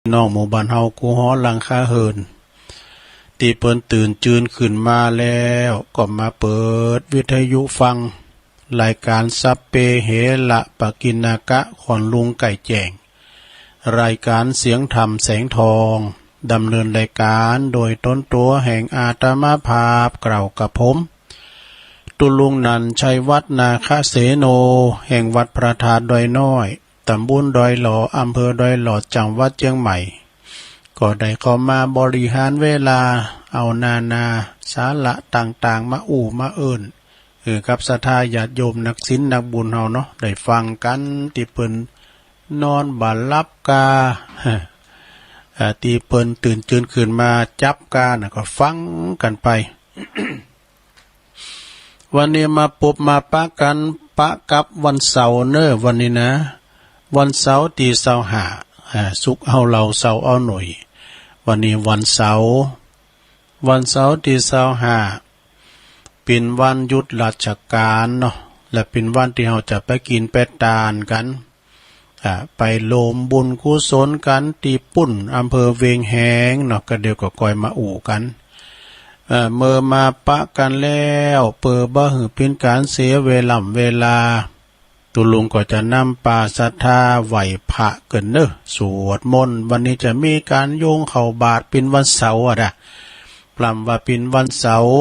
น้องหมู่บ้านเฮากูฮ้อหลังคาเฮินตีเปิ้นตื่นจืนขึ้นมาแล้วก็มาเปิดวิทยุฟังรายการซับเปเหละปะกินากะขอนลุงไก่แจ้งรายการเสียงธรรมแสงทองดำเนินรายการโดยต้นตัวแห่งอาตมาภาพกล่าวกับผมตุลุงนันชัยวัฒนาคเสโนแห่งวัดพระธาตุดอยน้อยตำบลดอยหล่ออำเภอดอยหล่อจังหวัดเชียงใหม่ก็ได้เข้ามาบริหารเวลาเอานาสาระต่างๆมามาเอิ้นกับศรัทธาญาติโยมนักศีลนักบุญเฮาเนาะได้ฟังกันที่เปิ้นนอนบ่หลับกาที่เปิ้นตื่นจืนขึ้นมาจับกาน่ะก็ฟังกันไป วันนี้มาพบมาปะกันปะกับวันเสาร์เน้อวันนี้นะวันเสาร์ที่25ศุกร์เอาเราเสาร์เอาหน่อยวันนี้วันเสาร์ที่25เป็นวันหยุดราชการเนาะและเป็นวันที่เราจะไปกินเป็ดตาลกันไปโลมบุญกุศลกันที่ปุ่นอำเภอเวียงแหงเนาะก็เดี๋ยวก็ก่อยมากันเมื่อมาปะกันแล้วเปิดบ่หือเป็นการเสียเวลาตุลุงก็จะนำปาศรัทธาไหวพระเกินเนอะสวดมนต์วันนี้จะมีการโยงเข่าบาทเป็นวันเสาร์ปลำว่าเป็นวันเสาร์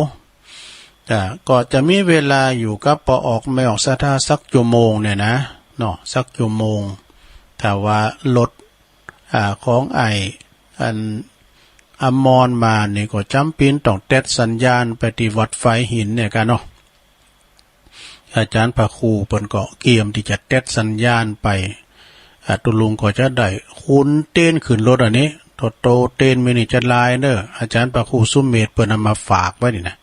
ก็จะมีเวลาอยู่กับปออกไม่ออกศรัทธาสักชั่วโมงเนี่ยนะเนาะสักชั่วโมงแต่ว่ารถของอันอมรมานี่ก็จำเป็นต้องเต็ดสัญญาณไปที่วัดไฟหินเนี่ยกันเนาะอาจารย์พระครูเปิ้นก็เกียมที่จะเต็ดสัญญาณไปตุลุงก็จะได้คุณเต้นขึ้นรถอันนี้โตเต้นมินิจะลายเด้ออาจารย์พระครูสุเมธเปิ้นนำมาฝากไว้นี่นะ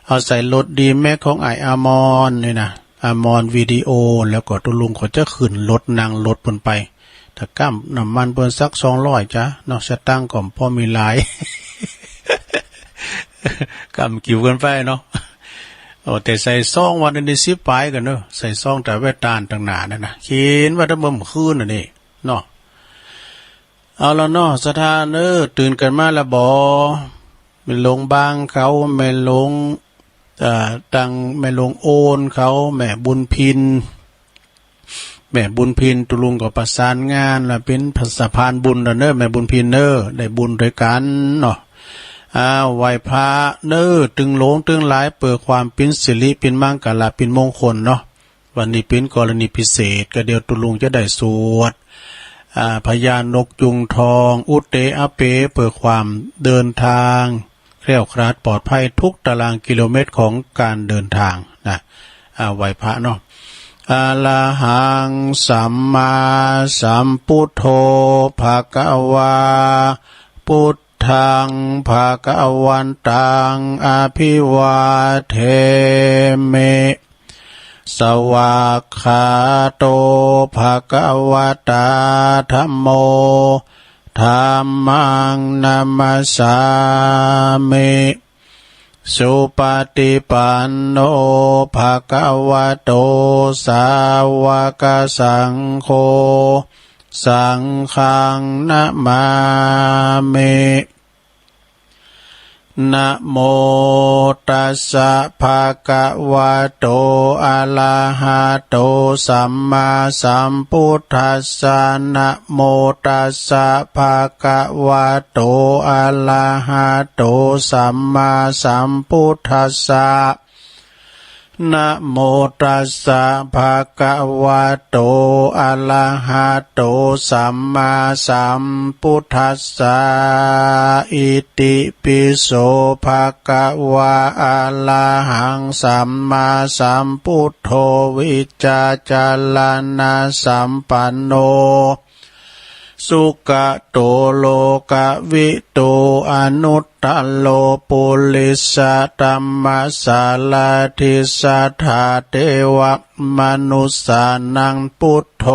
เอาใส่รถดีแม็กของอมรนี่นะอมรวิดีโอแล้วก็ตุลุงก็จะขึ้นรถนั่งรถเปิ้นไปถ้าก้ามน้ำมันเปิ้นสัก200จ้ะเนาะสตั้งก่อมพอมีหลาย ก้ามกิ่วกันไปเนาะแต่ใส่ซองวันนี้10ปลายกันเนอะใส่ซองแต่แว่นตาต่างหน้านั่นนะเขียนว่าถ้าเบิ่มคืนน่ะนี่เนาะเอาละเนาะสถานตื่นกันมาแล้วบ่ไม่ลงบางเขาไม่ลงตังไม่ลงโอนเขาแม่บุญพินตุลุงก็ประสานงานแล้วเป็นสะพานบุญเนอะแม่บุญพินได้บุญด้วยกันเนาะไหวพระตึงโหลงตึงหลายเปิดความเป็นสิริเป็นมังกรเป็นมงคลเนาะวันนี้เป็นกรณีพิเศษก็เดี๋ยวตุลุงจะได้สวดพญานกยุงทองอุเตอเปเปิดความเดินทางแคล้วคลาดปลอดภัยทุกตารางกิโลเมตรของการเดินทางนะไหวพระเนาะอะระหังสัมมาสัมพุทโธภะคะวาพุทธังภะคะวันตังอภิวาเทเมสวากขาโตภะคะวะตาธัมโมธัมมังนัมมัสสามิสุปฏิปันโนภะคะวะโตสาวกสังโฆสังฆังนะมามินะโมตัสสะภะคะวะโตอะระหะโตสัมมาสัมพุทธัสสะนะโมตัสสะภะคะวะโตอะระหะโตสัมมาสัมพุทธัสสะนะโมตัสสะภะคะวะโตอะระหะโตสัมมาสัมพุทธัสสะอิติปิโสภะคะวะอะระหังสัมมาสัมพุทโธวิจจาจารณะสัมปันโนสุขโตโลกวิโตอนุตตโลปุริสตัมมัสสาลาทิสัทธาเทวมนุสสานังพุทโธ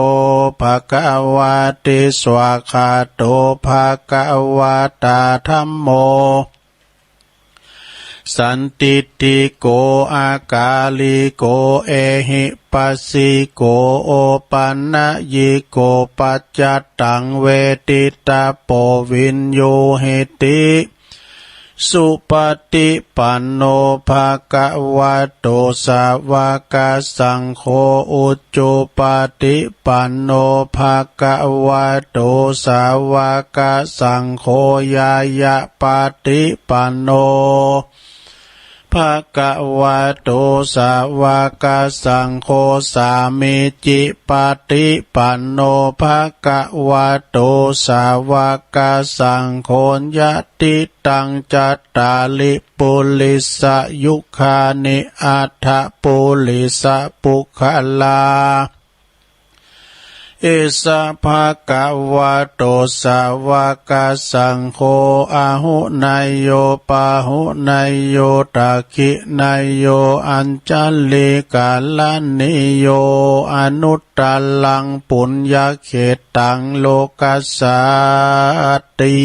ภะคะวะติสวากขาโตภะคะวะตาธัมโม สันติติโกอากาลิโกเอหิปัสสิโกโอปันนะยิโกปัจจตังเวติตาโปวินโยเหติสุปฏิปันโนภะคะวะโตสาวกสังโฆอุจจุปฏิปันโนภะคะวะโตสาวกสังโฆยายะปฏิปันโนภะคะวะโตสาวกสังโฆสามิจิปฏิปันโนภะคะวะโตสาวกสังโฆยะติตังจัตตาลิปุลิสยุคานิอัฏฐปุลิสปุคลาเอสะภะคะวะโตสาวกสังโฆอะหุนายโยปะหุนายโยตักขินายโยอัญจลิกาลนิโยอนุตตลังปุญญเขตังโลกัสสติ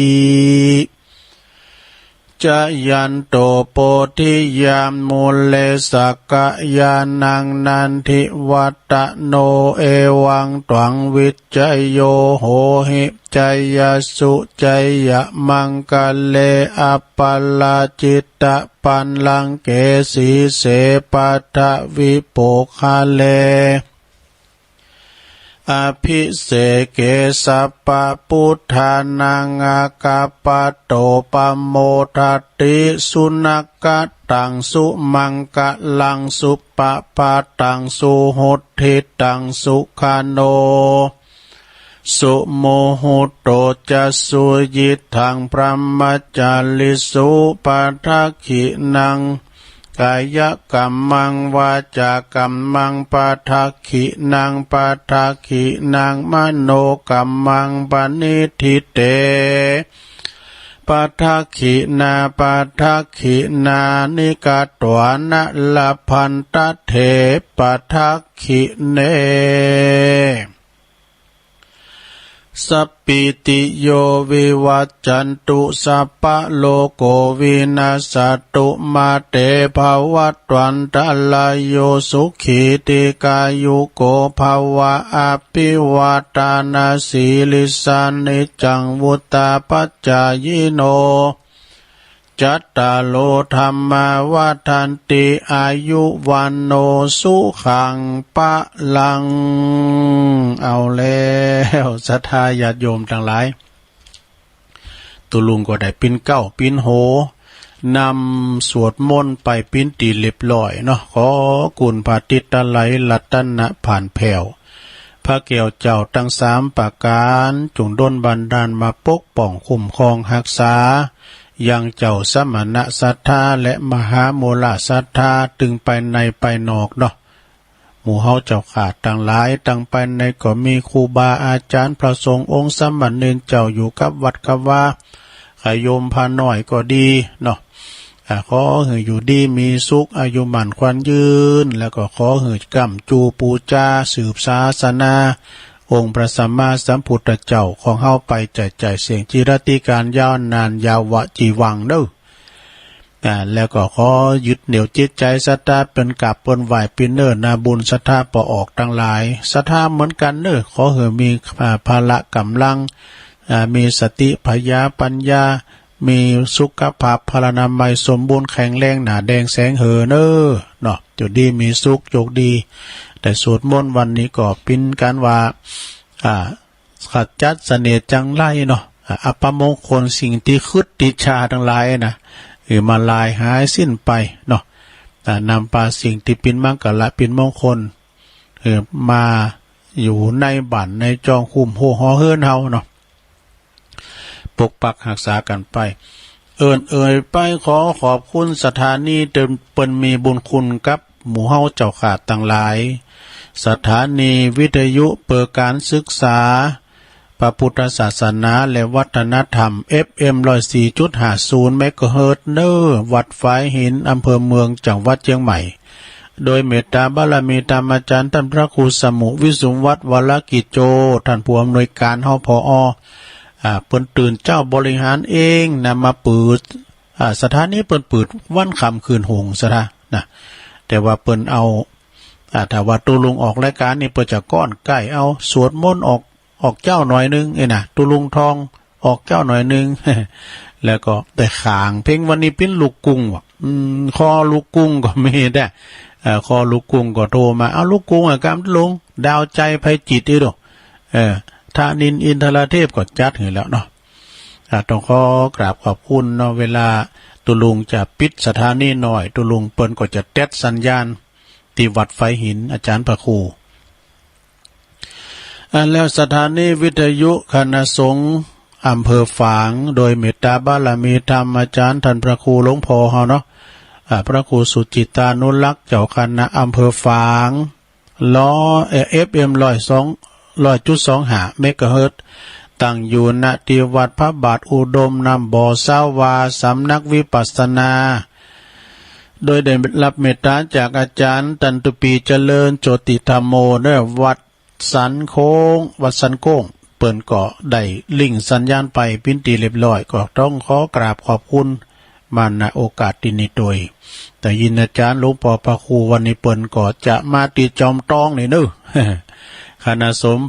จะยันโตโพธิยามมูเลสักกะยานังนันทิวัตโนเอวังตวังวิจัยโยโหหิจัยยสุจัยยะมังกะเลอปัลลาจิตตะปันลังเกสีเสปัทวิโปคาเลอภิเสเกสัปปะพุทธานังอากาปะโตปะโมทัตติสุนักกะตังสุมังกะลังสุปะปะตังสุโหติตังสุขโนสุโมโหโตจะสุยิทังพระมัจจาลิสุปัฏฐขินังกายกัมมังวาจากัมมังปัฏฐขินังปัฏฐขินังมโนกัมมังปณิทิเตปัฏฐขินาปัฏฐขินานิกาตวานะละพันตเถปัฏฐขิเนสัพพิติโยวิวัจจันตุสัพพะโลกโกวินาศตุมาเตภวัตวันตะลายโยสุขีติกายุโกภวะอภิวาทานาสีลิสานิจังวุตตาปัจจายโนจัตตาโลธรรมาวัฏันติอายุวันโนสุขังปะลังเอาแล้วศรัทธาญาติโยมทั้งหลายตุลุงก็ได้ปิ้นเก้าปิ้นโหนำสวดมนต์ไปปิ้นตีเรียบร้อยเนาะขอกุณพระติตไหลรัตนะผ่านแผ่วพระเกี่ยวเจ้าทั้งสามประการจงดลบันดาลมาปกป้องคุ้มครองรักษายังเจ้าสมณะศรัทธาและมหาโมลศรัทธาตึงไปในไปนอกเนาะหมู่เฮาเจ้าขาดต่างหลายต่างไปในก็มีครูบาอาจารย์พระสงฆ์องค์สมณเณรเจ้าอยู่กับวัดกับว่าขยมพาหน่อยก็ดีเนาะขอให้อยู่ดีมีสุขอายุมั่นขวัญยืนแล้วก็ขอให้กำจูปูจาสืบศาสนาองค์พระสัมมาสัมพุทธเจ้าของเฮาไปใจเสียงจิรติการยาวนานยาวะจีวังเด้อแล้วก็ขอยึดเหนี่ยวจิตใจศรัทธาเป็นกับปนไหวปินเนอร์นาบุญศรัทธาปอออกทั้งหลายศรัทธาเหมือนกันเนอขอให้มีภาละกำลังมีสติพยาปัญญามีสุขภาพพลานามัยสมบูรณ์แข็งแรงหนาแดงแสงเหือเนอเนาะจุดดีมีสุขโชคดีแต่สวดมนต์วันนี้ก็เป็นการว่าขัดจัดเสน่ห์จังไรเนาะอัปมงคลสิ่งที่คึดติชาทั้งหลายนะมาลายหายสิ้นไปเนาะนำปาสิ่งที่เป็นมังกรเป็นมงคลมาอยู่ในบ้านในจองคุมโหหอเฮือนเฮาเนาะปกปักรักษากันไปไปขอขอบคุณสถานีเดิมเปิ้นมีบุญคุณกับหมู่เฮาเจ้าขาดต่างหลายสถานีวิทยุเปิดการศึกษาพระพุทธศาสนาและวัฒนธรรม FM 104.50 เมกะเฮิรตซ์เนอร์วัดฝายหินอำเภอเมืองจังหวัดเชียงใหม่โดยเมตตาบารมีธรรมอาจารย์ท่านพระครูสมุวิสุมวัดวรกิจโจท่านผู้อำนวยการเฮาผอเปิ้นตื่นเจ้าบริหารเองนำมาเปิด สถานีเปิ้นเปิดวันค่ำคืนหงซะนะแต่ว่าเปิ้นเอาถ้าว่าตุลุงออกรายการนี่เปิ้นจะก้อนใกล้เอาสวดมนต์ออกเจ้าหน่อยนึงนะตุลุงทองออกเจ้าหน่อยนึง แล้วก็แต่ขางเพลงวันนี้เป็นลูกกุ้งว่ะคอลูกกุ้งก็มีได้คอลูกกุ้งก็โทรมาเอาลูกกุ้งกำลุงดาวใจไพจิตอีดธานินอินทรเทพก็จัดให้แล้วเนาะต้องขอกราบขอบคุณเนาะเวลาตุลุงจะปิดสถานีหน่อยตุลุงเปิ้นก็จะเต็ดสัญญาณที่วัดไฟหินอาจารย์พระครูแล้วสถานีวิทยุคณะสงฆ์อำเภอฝางโดยเมตตาบารมีธรรมอาจารย์ท่านพระครูหลวงพ่อเฮาเนาะพระครูสุจิตานุรักษ์เจ้าคณะอำเภอฝางล้อFM 102.25 เมกะเฮิรตซ์ตั้งอยู่ณที่วัดพระบาทอุดมนำบ่อสาวาสำนักวิปัสสนาโดยได้รับเมตตาจากอาจารย์ตันตุปีเจริญโจติธรรมโมเด้อวัดสันโค้งวัดสันโค้งเปิ้นก็ได้ลิงก์สัญญาณไปปิ้นตีเรียบร้อยก็ต้องขอกราบขอบคุณมาณโอกาสที่นี้โดยแต่ยินอาจารย์หลวงพ่อพระครูวันนี้เปิ้นก็จะมาตีจอมตองนี่เด้อ คณะสงฆ์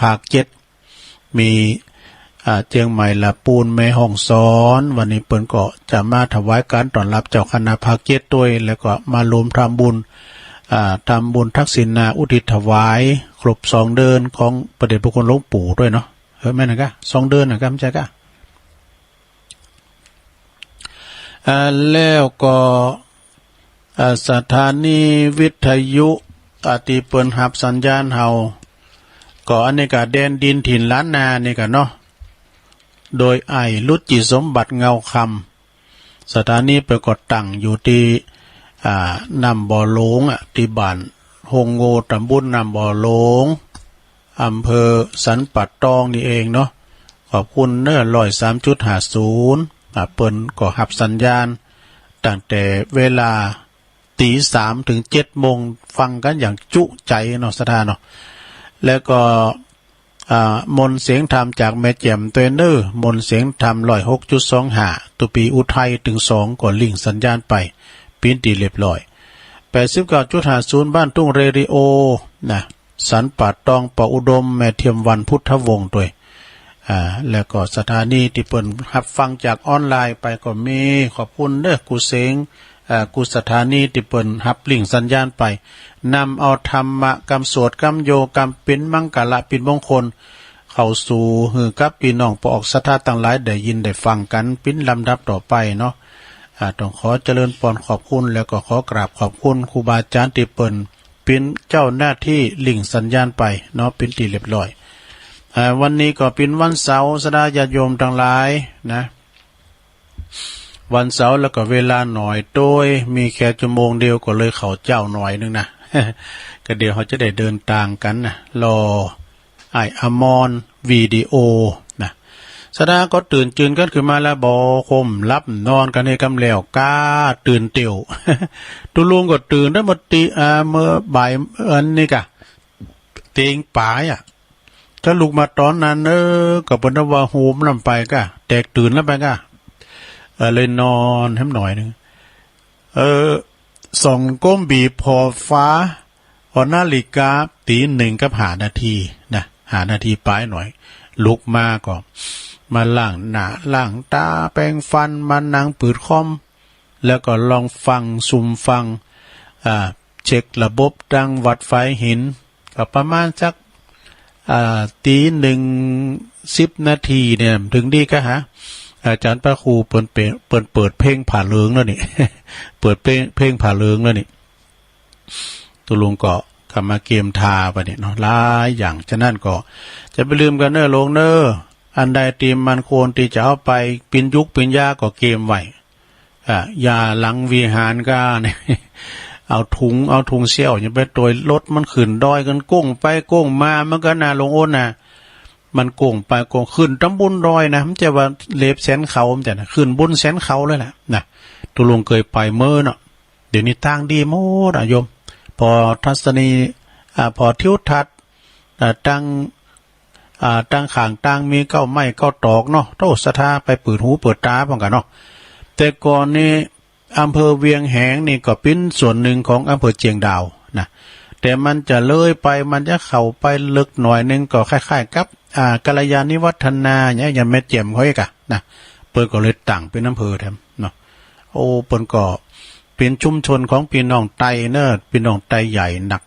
ภาค7มีเจียงใหม่ละปูนแม่ห้องสอนวันนี้เปิ้นก็จะมาถวายการต้อนรับเจ้าคณะภาค7ด้วยแล้วก็มารวมทำบุญทักษิณนาอุทิศถวายครบ2เดือนของประเดชพระคุณหลวงปู่ด้วยเนาะแม่นกะ2เดือนนะกะไม่ใช่กะแล้วก็สถานีวิทยุที่เปิ้นรับสัญญาณเฮาก็อันนี้ก็แดนดินถิ่นล้านนานี่ก็เนาะโดยไอรุจิสมบัติเงาคำสถานีเปิ้นก็ตั้งอยู่ที่นำบ่อหลงที่บ้านหงโงตำบลนำบ่อหลงอำเภอสันปัดตองนี่เองเนาะขอบคุณเน้อ103.50เปิ้นก็รับสัญญาณตั้งแต่เวลาตี3ถึง7โมงฟังกันอย่างจุใจเนาะสถานเนาะแล้วก็มนเสียงธรรมจากแม่แจ่มตัวเนอร์มนเสียงธรรม106.25ตุปีอุทัยถึง2ก็ลิงก์สัญญาณไปปิ้นตีเรียบร้อย 89.50 บ้านทุ่งเรดิโอนะสันป่าตองปะอุดมแม่เทียมวันพุทธวงศ์ด้วยแล้วก็สถานีที่เปิ้นรับฟังจากออนไลน์ไปก็มีขอบคุณเด้อกูเสงกูสถานีที่เปิ้นรับลิงก์สัญญาณไปนำเอาธรรมะกรรมสวดกรรมโยกรรมเป็นมังกละปินมงคลเข้าสู่หือกับพี่น้องปอกศรัทธาทั้งหลายได้ยินได้ฟังกันปิ้นลำดับต่อไปเนาะต้องขอเจริญพรขอบคุณแล้วก็ขอกราบขอบคุณครูบาอาจารย์ที่เปิ้นเป็นเจ้าหน้าที่ลิงก์สัญญาณไปเนาะเป็นที่เรียบร้อยวันนี้ก็เป็นวันเสาร์สดาญาติโยมทั้งหลายนะวันเสาร์แล้วก็เวลาหน่อยโดยมีแค่ชั่วโมงเดียวก็เลยเข้าเจ้าหน่อยนึงนะ ก็เดี๋ยวเขาจะได้เดินทางกันนะรอไออมอนวิดีโอนะสดาก็ตื่นจืนกันขึ้นมาแล้วบอคมรับนอนกันให้กำแล้วก้าตื่นเตียว ตุลุงก็ตื่นได้หมดตีเมื่อบ่ายนี่กะเตียงป่ายถ้าลูกมาตอนนั้นก็เป็นว่าโฮมลำไปกะแตกตื่นแล้วไปกะเลยนอนให้หน่อยนึงส่องก้มบีบพอฟ้าพอนาฬิกาตี1กับ5 นาทีนะ5 นาทีปลายหน่อยลุกมาก็มาล้างหน้าล้างตาแปรงฟันมานั่งปืดคอมแล้วก็ลองฟังซุมฟังเช็คระบบดังวัดไฟหินก็ประมาณสักตี1:10 นาทีเนี่ยถึงดีก็ฮะอาจารย์พระครูเปิดเพลงผ่าเหลืองแล้วนี่ เปิดเพลงผ่าเหลืองแล้วนี่ตุลุงก็กำมาเกมทาไปเนี่ยเนาะหลายอย่างฉะนั้นก็จะไปลืมกันเนอลงเนออันใดตีมมันโคนที่จะเอาไปปินยุกปินยาก็เกมไว้ยาหลังวิหารก็เนี่ย เอาถุงเสี่ยวอย่าไปตัวรถมันขึ้นดอยกันก้งไปก้งมามันก็น่าลงโอนนะมันโก่งไปโก่งขึ้นตำบุญดอยนะมันจะว่าเล็บแสนเขามันจะนะขึ้นบุญแสนเขาเลยแหละนะตุลุงเคยไปเมื่อเนาะเดี๋ยวนี้ทางดีหมดโยมพอทัศนีพอทิวทัศน์ตั้ง ตั้งข่างตั้งมีเก้าไม้เก้าตอกเนาะโตสถาไปเปิดหูเปิดตาป้องกันเนาะแต่ก่อนนี้อำเภอเวียงแหงนี่ก็เป็นส่วนหนึ่งของอำเภอเจียงดาวนะแต่มันจะเลยไปมันจะเข้าไปลึกหน่อยนึงก็คล้ายๆกับกัลยาณิวัฒนาเนี่ยอย่างแม่เจียมเขาอีกนะเปิดก็เลยตั้งเป็นอำเภอแทนเนาะโอ้เปิดก็เป็นชุมชนของพี่น้องไตเนอะพี่น้องไตใหญ่หนัก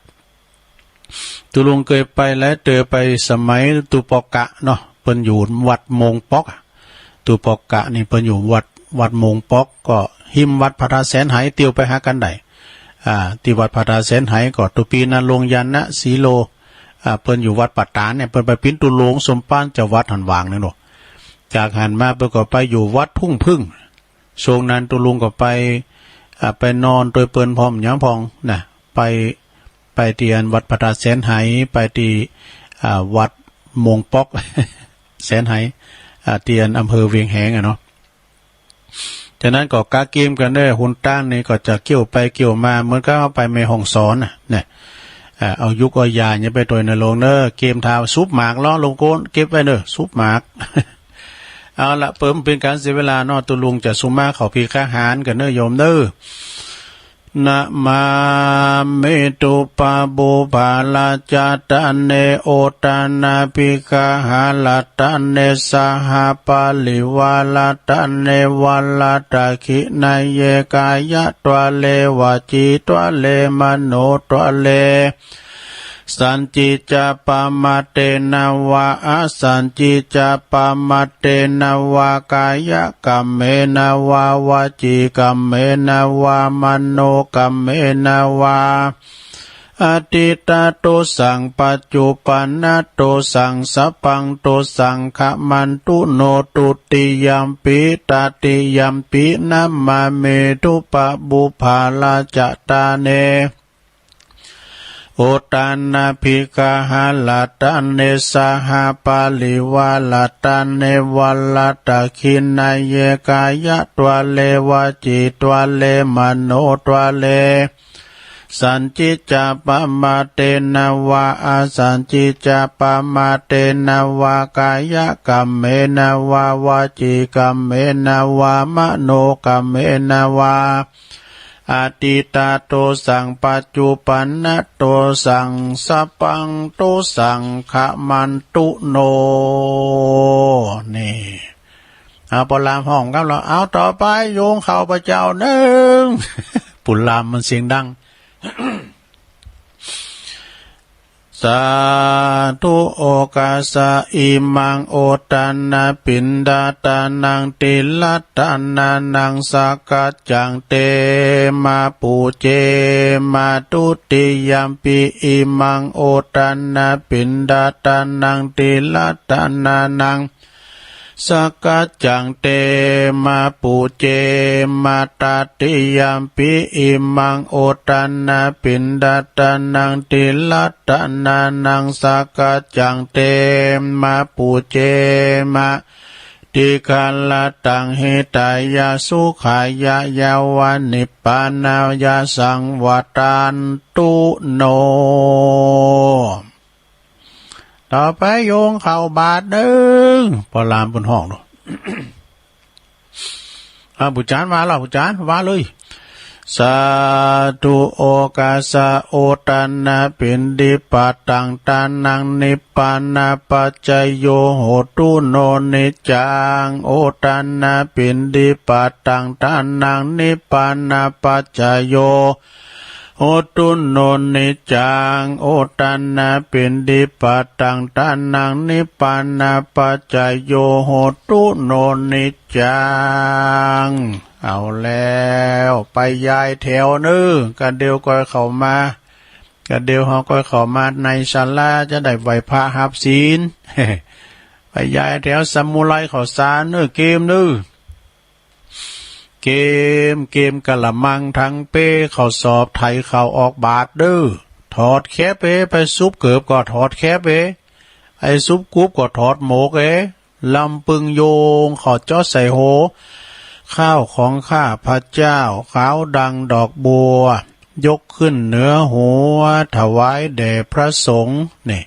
ตุลุงเคยไปแล้วเจอไปสมัยตุปกะเนาะเปิ้นอยู่วัดมงปอกตุปกะนี่เปิ้นอยู่วัดมงปอกก็หิมวัดพระธาตุแสนไหเตียวไปหากันได้ที่วัดพระธาตุแสนไหก็ตุปีนั้นลงยันนะสีโลเปิ้นอยู่วัดปัตตานเนี่ยเปิ้นไปปิ้นตุลงสมปานจะวัดหันวางนี่เนาะจากหันมาเปิ้นก็ไปอยู่วัดทุ่งพึ่งช่วงนั้นตุลุงก็ไปนอนโดยเปิ้นพร้อมหยังพองนะไปเตียนวัดพระธาตุแสนไหไปที่วัดมงปอก แสนไหเตียนอำเภอเวียงแหงเนาะฉะนั้นก็กาเกมกันได้หุ่นตั้งนี่ก็จะเกี่ยวไปเกี่ยวมาเหมือนก็เอาไปในห้องสอนเนี่ยเอายุกเอายาเนี่ยไปตัวในโรงเนอเกมทาวซุปหมากล้อลงโกนเก็บไว้เนอซุปหมาก เอาละเปิ่มเป็นการเสียเวลาเนาะตุลุงจะสุมาเขาพีข้าหารกันเนอโยมเนอนะมาเมตุปาบุภาลาจาตันเนโอตานาปิกาหาลาตันเนสหปาลิวาลาตันเนวัลาตาคินายเยกายะตัวเลวาจีตัวเลมโนตัวเลสันจิจาปามาเตนาวาอาสันจิจาปามาเตนาวากายะกัมเมนาวาวาจีกัมเมนาวามโนกัมเมนาวาอติตาโตสังปัจจุปันนโตสังสัพพังโตสังขมันตุโนตุติยัมปิตาติยัมปินัมมาเมตุปะบุภาลาจตาเนโอตานาภิกาหาลาตันเนสหปาลิวาลาตันเนวัลตาคินายเยกายะตัวเลวาจิตัวเลมโนตัวเลสันจิจาปมาเตนาวาอาสันจิจาปมาเตนาวากายะกัมเมนาวาวาจิกัมเมนาวามโนกัมเมนาวาอติตาโตสังปัจจุปันนโตสังสัพพังโตสังขมันตุโนนี่เอาปลามห้องครับเราเอาต่อไปโยงเข้าพระเจ้าหนึ่ง ปุลามมันเสียงดัง สาธุโอกาสะอิมังโอตันนาปินดาตานังติลัตตานานังสักกัจจังเตมาปูเจมาตุติยัมปิอิมังโอตันนาปินดาตานังติลัตตานานังสักกัจจังเตมาปูเจมาตาติยัมปิอิมังโอตันนาปินดาตานังติลัตตานานังสักกัจจังเตมาปูเจมาติคาลตังหิตายาสุขายายาวานิปปานายาสังวัตันตุโนต่อไปโยงเข้าบาทหนึ่งพอลามบนห้องดู บุจานมาแล้วบุจานว่าเลยสาธุโอกาสะโอตันนาปินดิปัตตังตานังนิปปานาปัจจโยโหตุโนนิจังโอตันนาปินดิปัตตังตานังนิปปานาปัจจโยโอตุโนนิจังโอตันนาปินดิปัตตังตานังนิปปานาปัจจโยโหตุโนนิจังเอาแล้วไปยายแถวนึงกันเดียวก็เข้ามากันเดียวเขาก็เข้ามาในศาลาจะได้ไหวพระหับศีล ไปยายแถวสมุไรเขาสารนึกเกมนึงเกมกะละมังทั้งเป้เขาสอบไทยเขาออกบาทดื้อถอดแคบไปซุปเกือบก็ถอดแคบไอ้ซุปกุ๊บก็ถอดหมกลำปึงโยงขอจอใส่โหข้าวของข้าพระเจ้าขาวดังดอกบัวยกขึ้นเหนือหัวถวายแด่พระสงฆ์นี่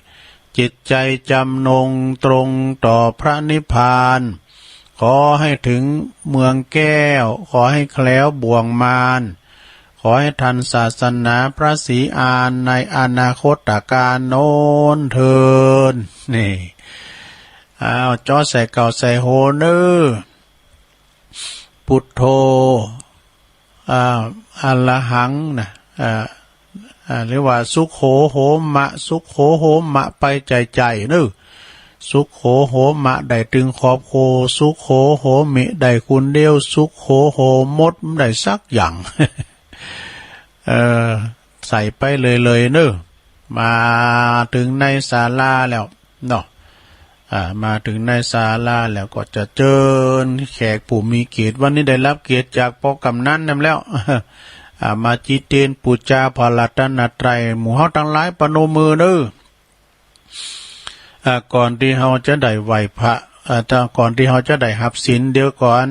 จิตใจจำนงตรงต่อพระนิพพานขอให้ถึงเมืองแก้วขอให้แคล้วบ่วงมารขอให้ทันศาสนาพระศรีอานในอนาคตการโน้นเทินนี่จ้อใส่เก่าใส่โหเนอพุทโธอรหังนะเรียกว่าสุขโหโหมะสุขโหโหมะไปใจเนอสุขโหโหมะได้ตึงขอบโคสุขโหโหมิได้คุณเดียวสุขโหโหมดได้สักอย่าง ใส่ไปเลยเนอมาถึงในศาลาแล้วเนาะมาถึงในศาลาแล้วก็จะเชิญแขกผู้มีเกียรติวันนี้ได้รับเกียรติจากพ่อกำนันนั่นแล้ว มาจิเตนปูจาพระรัตนตรัยหมู่เฮาทั้งหลายปนมือเด้อก่อนที่เฮาจะได้ไหวพระก่อนที่เฮาจะได้รับศีลเดี๋ยวก่อน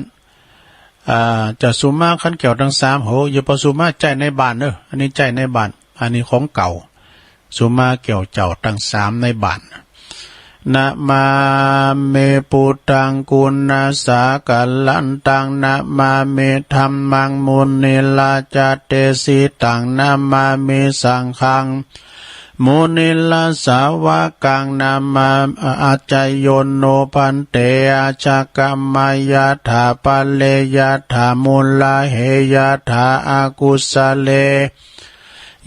จะสุมาขั้นเกี่ยวทั้งสามโหอย่าประสุมาใจในบ้านเนอะอันนี้ใจในบ้านอันนี้ของเก่าสุมาเกี่ยวเจ้าทั้งสามในบ้านนะมาเมปุตังกุณาสากัลลันตังนะมาเมธัมมังมุนิลาจเตสิตังนะมาเมสังฆังมุนิลาสาวกังนามาอาจายโยนโนพันเตอาชกรรมายาถาปะเลยาถามุลลาเหยาถาอากุสเล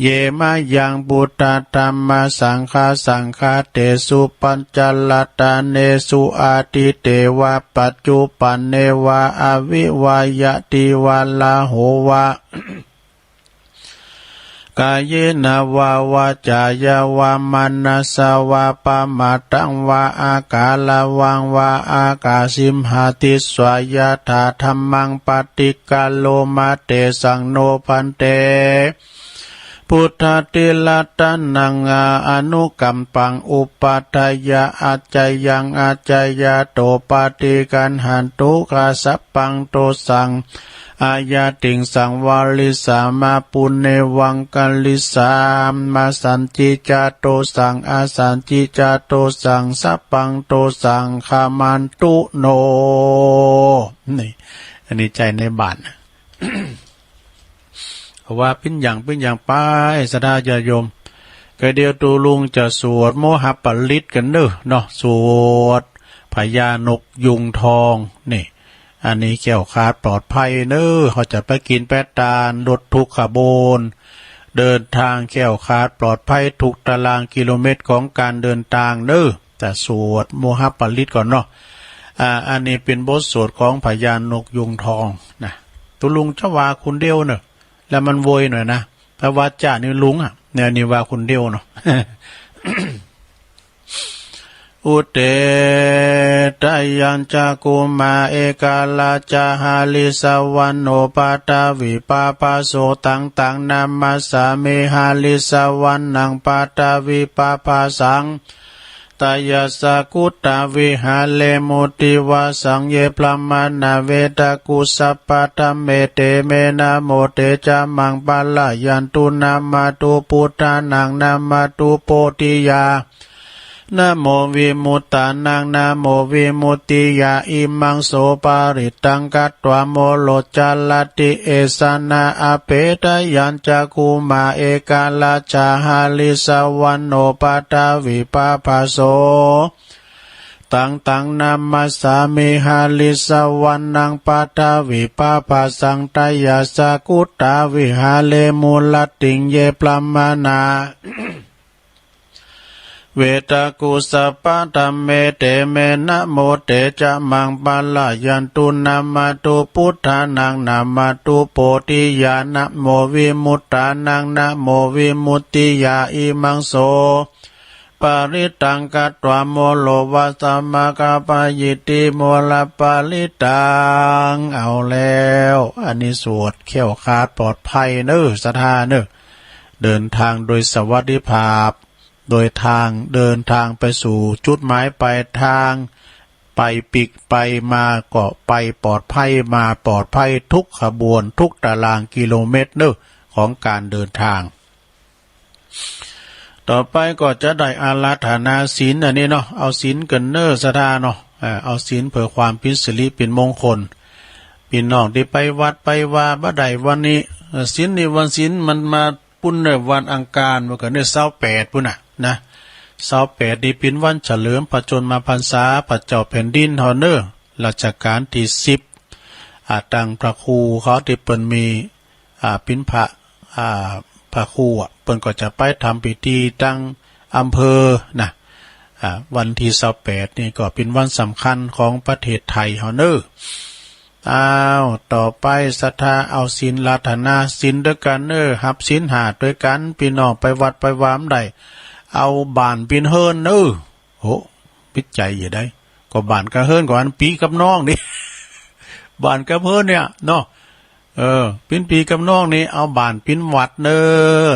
เยมายังบุตตธรรมสังฆาสังฆาเตสุปัญจลตาเนสุอาทิเตวะปัจจุปันเนวะอวิวายติวาลาโหวะ กายนาวาวาจายาวามานัสวาปามาตังวาอากาลวังวาอากาสิมหาติสวายาถาธรรมังปฏิกาโลมาเตสังโนพันเตพุทธติลตันนังอนุกัมปังอุปาทายาอาจายังอาจายาโตปาติกันหันตุกาสัพปังโตสังอายาติงสังวาลิสามาปุเนวังกัลลิสามาสันจิจาโตสังอาสันจิจาโตสังสัพปังโตสังขามันตุโนนี่อันนี้ใจในบ้าน ว่าเป็นอย่างไปสดาญาโยมก็เดียวตูลุงจะสวดโมหปริตกันเด้อเนาะสวดพญานกยุงทองนี่อันนี้แก้วขาดปลอดภัยเน้อเขาจะไปกินแปดตาลรถทุกขบวนเดินทางแก้วขาดปลอดภัยทุกตารางกิโลเมตรของการเดินทางเน้อแต่สวดโมหปริตก่อนเนาะอันนี้เป็นบทสวดของพญานกยุงทองนะตูลุงจะว่าคุณเดียวเนาะแล้วมันโวยหน่อยนะพระวัจจะนี่ลุงเนี่ยนี่ว่าคุณเดียวเนาะ อุเตตยัญจกุมาเอกาลาจาหาลิสวรรณโนปาตาวิปาปาโสตังนามาสาเมหาลิสวรรณังปาตาวิปาปาสังตายาสกุตาวิหาเลมุติวาสังเยพรมานาเวตากุสัปปะตเมเตเมนะโมเตจามังปะละยันตุนามาตุพุทธานังนามาตุโพธิยานะโมวิมุตตานังนะโมวิมุตติยาอิมังโสปาริตังกัตวะโมโลจัลลติเอสนาอเปตยัญจกุมาเอกาลาจาหาลิสวรรณโนปาตาวิปาปาโสตังนามาสามิหาลิสวรรณังปาตาวิปาปาสังตายาสกุตาวิหาเลมูลติงเยปลามานาเวตากุสัปปะตัมเมเตเมนะโมเตจะมังปะละยันตุนามาตุพุทธานังนามาตุโพธิญาณโมวิมุตตานังนะโมวิมุตติยาอิมังโสปาริตังกัตวะโมโลวัสมะกะปะยิติโมลปาริตังเอาแล้วอันนี้สวดเขี้ยวขาดปลอดภัยเน้อศรัทธาเน้อเดินทางโดยสวัสดิภาพโดยทางเดินทางไปสู่จุดหมายปลายทางไปปิกไปมาก็ไปปลอดภัยมาปลอดภัยทุกขบวนทุกตารางกิโลเมตรเนอะของการเดินทาง ต่อไปก็จะได้อาราธนาศีลอันนี้เนาะเอาศีลกันเนอร์สดาเนาะเอาศีลเพื่อความพิสิริเป็นมงคลพี่น้องที่ไปวัดไปว่าบ่ได้วันนี้ศีลนี่วันศีลมันมาปุ้นในวันอังคารมันก็เนี่ย28พุ่นน่ะนะ28นี่เป็นวันเฉลิมพระชนมพรรษาพระเจ้าแผ่นดินฮอเนอร์รัชกาลที่10ตั้งพระครูเขาที่เปิ้นมีเป็นพระพระครูเปิ้นก็จะไปทำพิธีตั้งอำเภอนะวันที่28นี่ก็เป็นวันสำคัญของประเทศไทยเฮาเนอต่อไปศรัทธาเอาศีลราธนาศีลด้วยกันรับศีล5ด้วยกันพี่น้องไปวัดไปวามได้เอาบ้านเป็นเฮิรนโหพิจัยอยู่ได้ก็บ้านกับเฮิรนกว่าอันปีกับน้องนี่ บ้านกับเฮิรนเนี่ยเนาะเป็นปีกับน้องนี่เอาบ้านเป็นวัด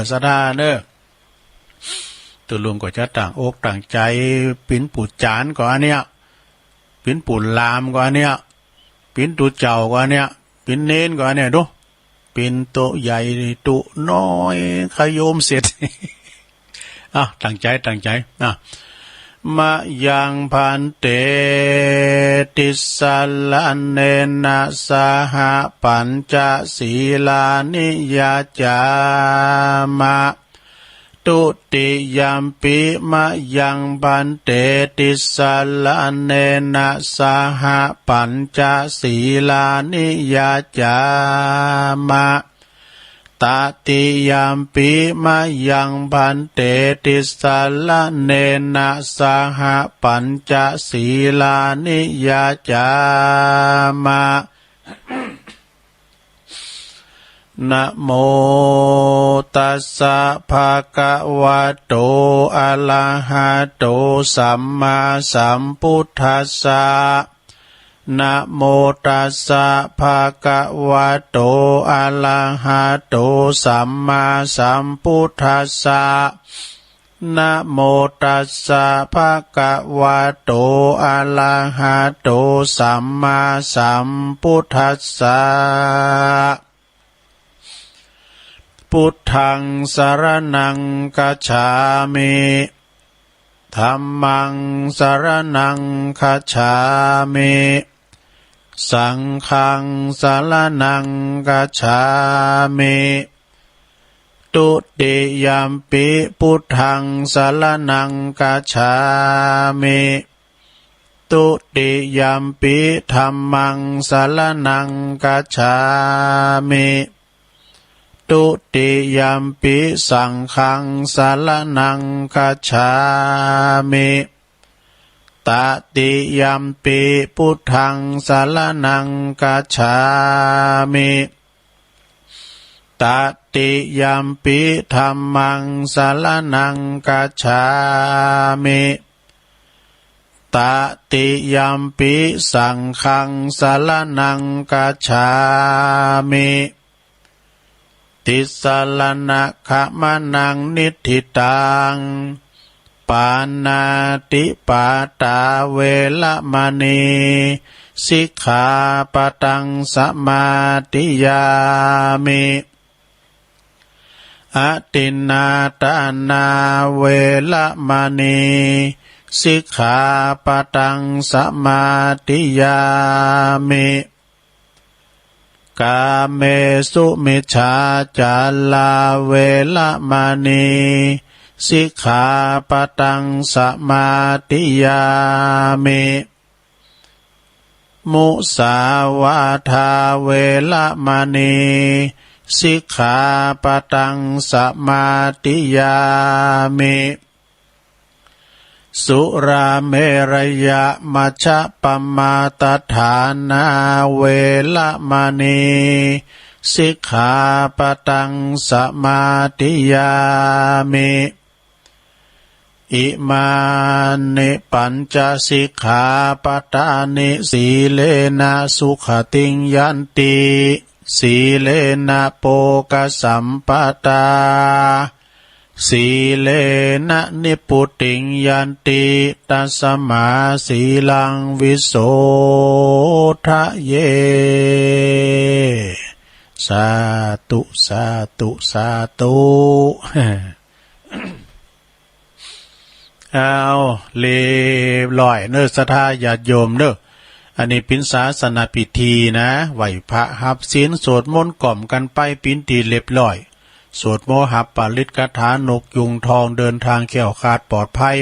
ศรัทธาตัวลุงก็จะต่างอกต่างใจเป็นปู่จานกว่าเนี่ยเป็นปู่ลามกว่าเนี่ยเป็นตุเจ้ากว่าเนี่ยเป็นเน้นกว่าเนี่ยดูเป็นโตใหญ่ตุน้อยขยมเสร็จ ตั้งใจมายังพันเตติสาลันเนนะสหปัญจศีลานิยาจามะตุติยัมปิมายังพันเตติสาลันเนนะสหปัญจศีลานิยาจามะตติยัมปิมายังพันเตติสาลันเนนะสหปัญจศีลานิยาจามะนะโมตัสสะภะคะวะโตอะระหะโตสัมมาสัมพุทธัสสะนะโมตัสสะภะคะวะโตอะระหะโตสัมมาสัมพุทธัสสะนะโมตัสสะภะคะวะโตอะระหะโตสัมมาสัมพุทธัสสะพุทธังสรณังคัจฉามิธัมมังสรณังคัจฉามิสังฆังสรณังคัจฉามิตุติยัมปิพุทธังสรณังคัจฉามิตุติยัมปิธัมมังสรณังคัจฉามิตุติยัมปิสังฆังสรณังคัจฉามิตติยัมปิพุทธังสรณังคัจฉามิตติยัมปิธัมมังสรณังคัจฉามิตติยัมปิสังฆังสรณังคัจฉามิติสรณะขะมะนังนิธิตังปานาติปาตาเวละมณีสิกขาปะตังสมาธิยามิอตินนาตานาเวละมณีสิกขาปะตังสมาธิยามิกาเมสุมิจฉาจาลาเวละมณีสิกขาปะตังสมาธิยามิมุสาวาทาเวละมณีสิกขาปะตังสมาธิยามิสุราเมรยะมัชฌะปมาตฐานาเวละมณีสิกขาปะตังสมาธิยามิอิมานิปัญจสิกขาปทานิสีเลนะสุขติงยันติสีเลนะโภคสัมปตาสีเลนะนิพพุติงยันติตัสมาสีลังวิโสทะเยสาธุสาธุสาธุ เอาเรียบร้อยเนื้อศรัทธาญาติโยมเด้ออันนี้เป็นศาสนาพิธีนะไหวพระหับศีลสวดมนต์กล่อมกันไปปินตีเรียบร้อยสวดโมหับปาริตคาถานกยุงทองเดินทางแข็งขาดปลอดภัย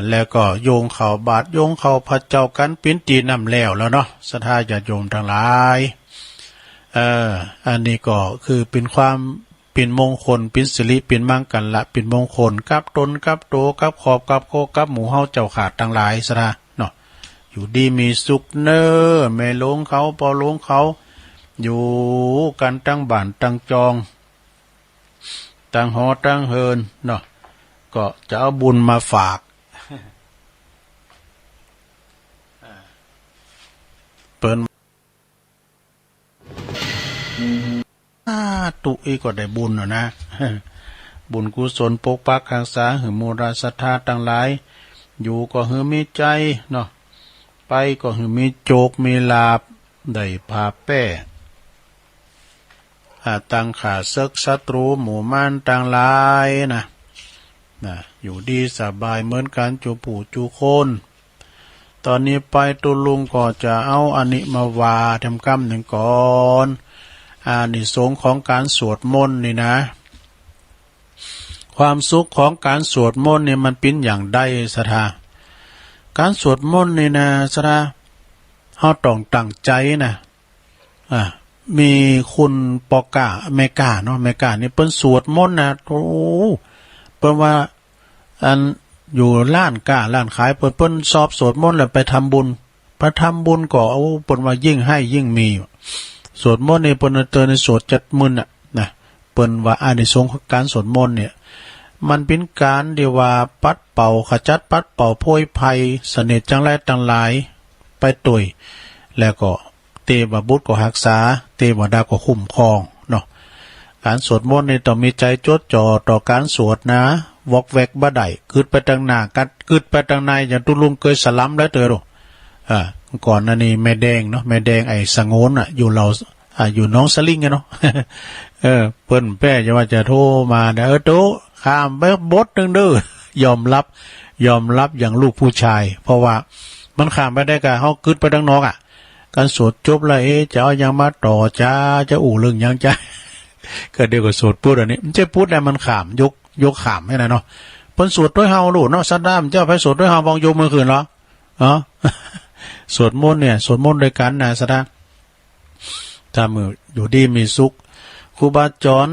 แล้วก็โยงเข่าบาทโยงเข่าพระเจ้ากันปินตีนำแล้วเนาะศรัทธาญาติโยมทั้งหลายอันนี้ก็คือเป็นความเป็นมงคลเป็นสิริเป็นมังกันละเป็นมงคลกับตนกับโตกับขอบกับโคกับหมู่เฮาเจ้าขาดทั้งหลายศรัทธาเนาะอยู่ดีมีสุขเนอแม่ลงเขาปอลงเขาอยู่กันตั้งบ้านตั้งจองตั้งหอตั้งเฮินเนาะก็จะเอาบุญมาฝากเปิ้นตุอีก็ได้บุญนะบุญกุศลปกปักรักษาหือมูราศรัทธาตั้งหลายอยู่ก็หือมีใจเนาะไปก็หือมีโจกมีลาบได้พาแป้ตั้งขาศึกศัตรูหมู่ม่านตั้งหลายนะอยู่ดีสบายเหมือนกันจูปู่จูโคนตอนนี้ไปตุลุงก็จะเอาอันนี้มาวาทำกรรมหนึ่งก่อนอานิสงส์ของการสวดมนต์นี่นะความสุขของการสวดมนต์นี่มันเป็นอย่างใดศรัทธาการสวดมนต์นี่นะศรัทธาเฮาต้องตั้งใจนะมีคุณปอกาเมกาเนาะเมกานี่เปิ้นสวดมนต์นะโอ้เปิ้นว่าอันอยู่ร้านร้านขายเปิ้นสอบสวดมนต์แล้วไปทำบุญพระทำบุญก็เอาเปิ้นว่ายิ่งให้ยิ่งมีสวดมนต์ในเปิ้นเตือนในสวด70,000นะเปิ้นว่าอานิสงส์ของการสวดมนต์เนี่ยมันเป็นการเดียวว่าปัดเป่าขจัดปัดเป่าโพยภัยเสน่ห์จังไรต่างหลายไปตุยแล้วก็เทวบุตรก็รักษาเทวดาก็คุ้มครองเนาะการสวดมนต์นี่ต้องมีใจจดจ่อต่อการสวดนะวอกแวกบ่ได้กึดไปทางหน้ากัดกึดไปทางในอย่างตุลุงเคยสลัมแล้วเตอก่อนนั้นนี่แม่แดงเนาะแม่แดงไอ้สงวนอยู่เราอยู่น้องสลิงเนาะเปิ้นแป้จะว่าจะโทรมาโตข้ามไปบดนึงเด้อยอมรับอย่างลูกผู้ชายเพราะว่ามันข้ามไปได้กะเฮากึดไปทางนอกการสวดจบแล้วจะเอายังมาต่อจ้าจะอู่เรื่องยังจ้าก็เดี๋ยวก็สวดพูดอันนี้มันจะพูดอะไรมันขามยกขามให้นะเนาะเพิ่นสวดด้วยเฮาลูกเนาะซัดดามเจ้าไปสวดด้วยเฮาบองโยมมื้อคืนเหรอสวดมนต์เนี่ยสวดมนต์ด้วยกันนะซัดดาถ้ามืออยู่ดีมีสุขครูบาจร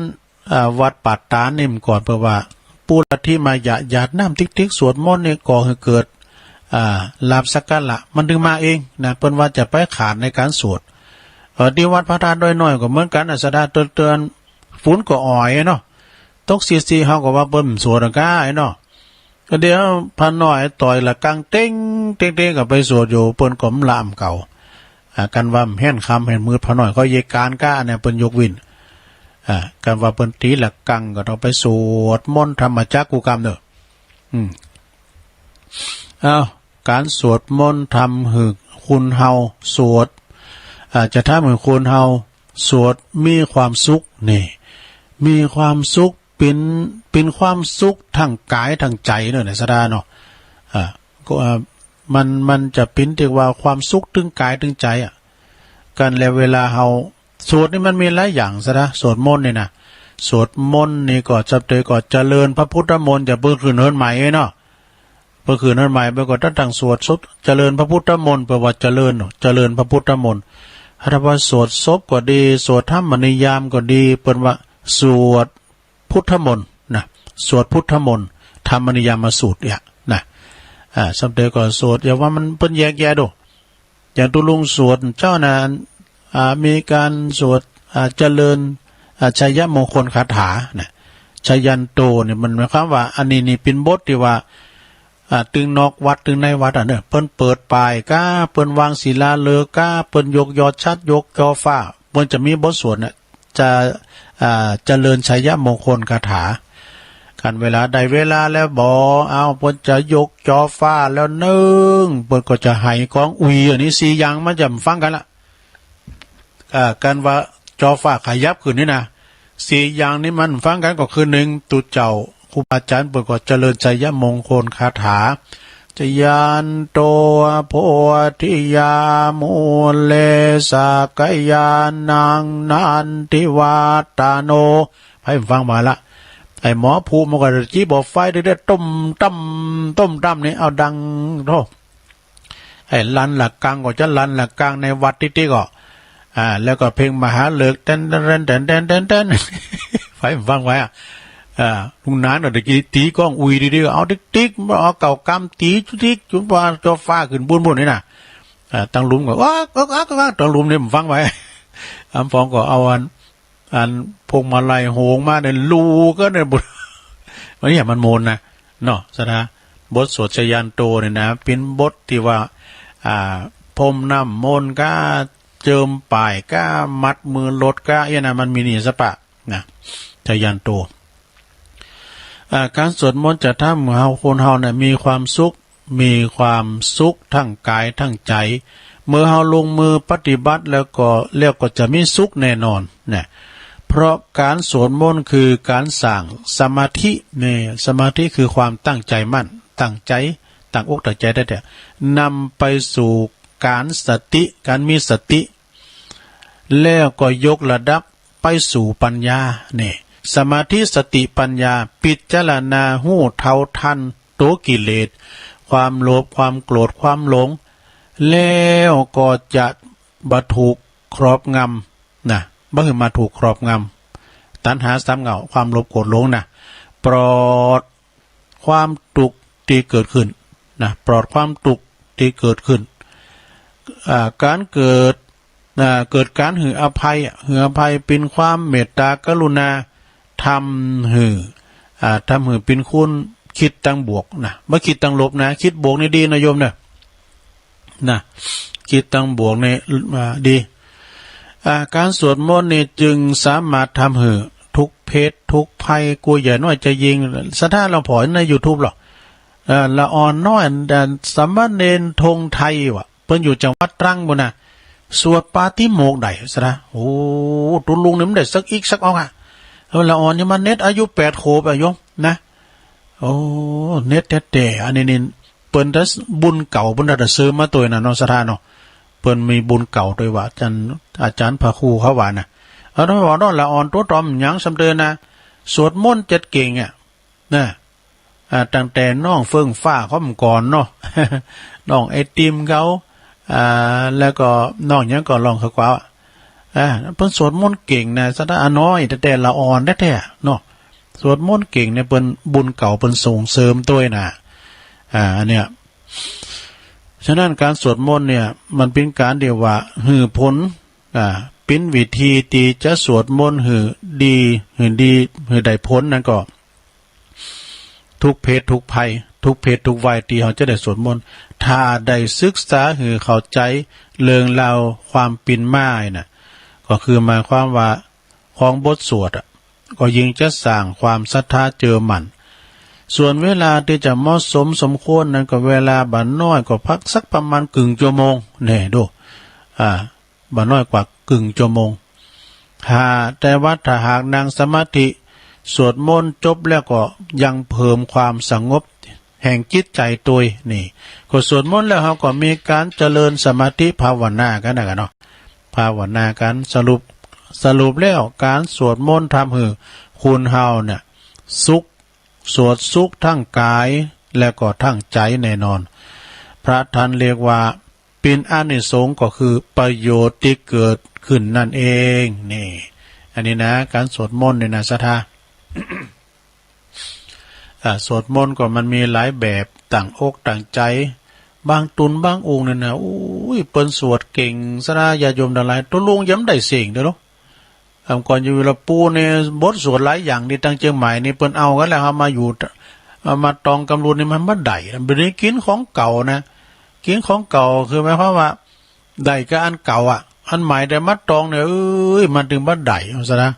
วัดปัตตานิ่มก่อนเพราะว่าปูละที่มาหยาดน้ำติ๊กๆสวดมนต์เนี่ยก่อให้เกิดลาภสักการะมันดึงมาเองนะเปิ้นว่าจะไปขาดในการสวดที่วัดพระธาตุน้อยๆก็เหมือนกันสดาเตือนฝุ่นก็อ่อยเนาะตกซีเฮาก็ว่าเปิ้นสวดก้าเนาะก็เดี๋ยวพันน้อยต่อยละกังเต้งก็ไปสวดอยู่เปิ้นก็มลามเก่ากันว่าแห่นคำแห่นมือพันน้อยก็เยการก้าเนี่ยเปิ้นยกวินกันว่าเปิ้นตีละกังก็ต้องไปสวดมนต์ธรรมจักกุกรรมเด้อการสวดมนต์ทำหึกคุณเฮาสวดจะทำให้คุณเฮาสวดมีความสุขนี่มีความสุขเป็นความสุขทั้งกายทั้งใจเนาะในสดาเนาะก็มันจะเป็นที่ว่าความสุขถึงกายถึงใจกันแล้วเวลาเฮาสวดนี่มันมีหลายอย่างซะนะสวดมนต์นี่นะสวดมนต์นี่ก็จับใจก็เจริญพระพุทธมนต์จะเบิ่งคืนเฮินใหม่เนาะเมื่อคืนนั้นหมายไปก็ตั้งสวดศพเจริญพระพุทธมนต์แปลว่าเจริญพระพุทธมนต์ถ้าว่าสวดศพก็ดีสวดธรรมนิยามก็ดีเปิ้นว่าสวดพุทธมนต์นะสวดพุทธมนต์ธรรมนิยามมาสูตรเนี่ยนะสำเร็จก็สวดอย่าว่ามันเปิ้นแยกแยะดูอย่างตุลุงสวดเจ้านะมีการสวดเจริญชัยมงคลคาถานะชัยันโตเนี่ยมันหมายความว่าอันนี้นี่เป็นบทที่ว่าตึงนอกวัดตึงในวัดเนี่ยเปิ้นเปิดปลายก้าเปิ้นวางศิลาฤกษ์ก้าเปิ้นยกยอดชัดยกยอฟ้าเปิ้นจะมีบทสวดเนี่ยจะเจริญชัยมงคลคาถากันเวลาใดเวลาแล้วบ่เอาเปิ้นจะยกจอฟ้าแล้วนึงเปิ้นก็จะให้ของอุยอันนี้4อย่างมันจะฟังกันละกันว่าจอฟ้าขยับขึ้นนี่นะ4อย่างนี้มันฟังกันก็คือ1ตุเจ้า ครูบาอาจารย์เปิดก็เจริญใจยมงคลคาถาจยานโตโพธิยามูเลสากยานังนันทิวาตาโนให้ฟังมาละไอ้หมอภูมิก็จี้บอกไฟเด็ดต้มตั้มนี่เอาดังโทไอ้ลันหลักกลางก็จะลันหลักกลางในวัดที่ก็แล้วก็เพลงมหาเลิกเต้นไฟฟังไว้ลุงนานเด็กตีก้องอุยดีๆเอาติ๊กมาเอาเก่ากำตีติ๊กจุดว่าจะฟ้าขึ้นบุญนี่นะตั้งลุมก็ตั้งลุมเนี่ยฟังไว้อันฟองก็เอาอันพงมาลัยโหงมาเนี่ยลูก็เนี่ยบุญวันนี้มันโมนนะเนาะสนะบทสวดชยานโตเนี่ยนะเป็นบทที่ว่าพรมน้ำมนต์ก็เจิมป่ายก็มัดมือลดก็เนี่ยนะมันมีนี่สปะนะชยานโตการสวดมนต์จะทำให้คนเฮาเนี่ยมีความสุขทั้งกายทั้งใจเมื่อเฮาลงมือปฏิบัติแล้วก็จะมีสุขแน่นอนเนี่ยเพราะการสวดมนต์คือการสร้างสมาธิเนี่ยสมาธิคือความตั้งใจมั่นตั้งอกตั้งใจได้แต่นำไปสู่การมีสติแล้วก็ยกระดับไปสู่ปัญญาเนี่ยสมาธิสติปัญญาพิจารณาหู้เท่าทันตัวกิเลสความโลภความโกรธความหลงแล้วก็จะบรรทุกครอบงำนะบ่คือมาถูกครอบงำตัณหาซ้ำเหงาความโลภโกรธหลงนะปลอดความทุกข์ที่เกิดขึ้นนะปลอดความทุกข์ที่เกิดขึ้นการเกิดการหืออภัยเป็นความเมตตากรุณาทำหือเป็นคุณคิดตั้งบวกนะไม่คิดตั้งลบนะคิดบวกนี่ดีนะโยมนะคิดตั้งบวกนี่ดีการสวดมนต์นี่จึงสามารถทำหือทุกเพศทุกภัยกูอย่าน้อยจะยิงสถานเราผอยใน YouTube หรอกละอ่อนน้อยสามเณรธงไทยวะเพิ่นอยู่จังหวัดตรังบ่น่ะสวดปาติโมกข์ได้ซะนะโอ้ตุลุงนี่มันได้สักออกละอ่อนยังมาเน็ตอายุ8 ขวบโยมนะโอ้เน็ตแท้ๆอันนี้เปิ้นได้บุญเก่าเพิ่นได้ซื้อมาตัวน่ะเนาะสถานเนาะเปิ้นมีบุญเก่าด้วยว่าอาจารย์พระครูเขาว่านะเอาต้องบอกว่าละอ่อนตัวตอมหยังสำเร็จนะสวดมนต์7เก่งนะตั้งแต่น้องเฟื่องฟ้าเขามก่อนเนาะน้องไอติมเขาแล้วก็น้องยังก็ลองเขากว่าเพิ่นสวดมนต์เก่งนะสะอาน้อยแต่ละอ่อนแท้ๆเนาะสวดมนต์เก่งเนี่ยเพิ่นบุญเก่าเพิ่นส่งเสริมตัวน่ะอันเนี้ยฉะนั้นการสวดมนต์เนี่ยมันเป็นการเดียวว่าหือผลเป็นวิธีที่จะสวดมนต์หือได้ผลนั่นก็ทุกเพศทุกภัยทุกเพศทุกวัยที่เขาจะได้สวดมนต์ถ้าได้ศึกษาหือเข้าใจเรื่องราวความปิ่นม่ายน่ะก็คือหมายความว่าของบทสวดก็ยิ่งจะสร้างความศรัทธาเจอมันส่วนเวลาที่จะเหมาะสมควรนั้นก็เวลาบัดน้อยก็พักสักประมาณ1 ชั่วโมงเนี่ยดูบัดน้อยกว่า1 ชั่วโมงแต่ว่าถ้าหากนั่งสมาธิสวดมนต์จบแล้วก็ยังเพิ่มความสงบแห่งจิตใจตัวนี่ก็สวดมนต์แล้วเขาก็มีการเจริญสมาธิภาวนากันนะเนาะภาวนากันสรุปแล้วการสวดมนต์ทำให้คุณเฮาเนี่ยสวดสุขทั้งกายและก็ทั้งใจแน่นอนพระท่านเรียกว่าเป็นอานิสงส์ก็คือประโยชน์ที่เกิดขึ้นนั่นเองนี่อันนี้นะการสวดมนต์เนี่ยนะศรัทธา สวดมนต์ก็มันมีหลายแบบต่างอกต่างใจบางตุนบางองค์เนี่ยนะอุ้ยเปิ้นสวดเก่งสระญาโยมทั้งหลายตัวลุงย้ำได้เสียงเด้อเนาะก่อนอยู่เวลาปูเนี่ยบทสวดหลายอย่างนี่ตั้งเชียงใหม่นี่เปิ้นเอากันแล้วเอามาอยู่มาตองกำลุนนี่มันบ่ได้บ่ได้กินของเก่านะกินของเก่าคือหมายความว่าได้ก็อันเก่าอันใหม่แต่มาตองเนี่ยมันถึงบ่ได้ซะนะ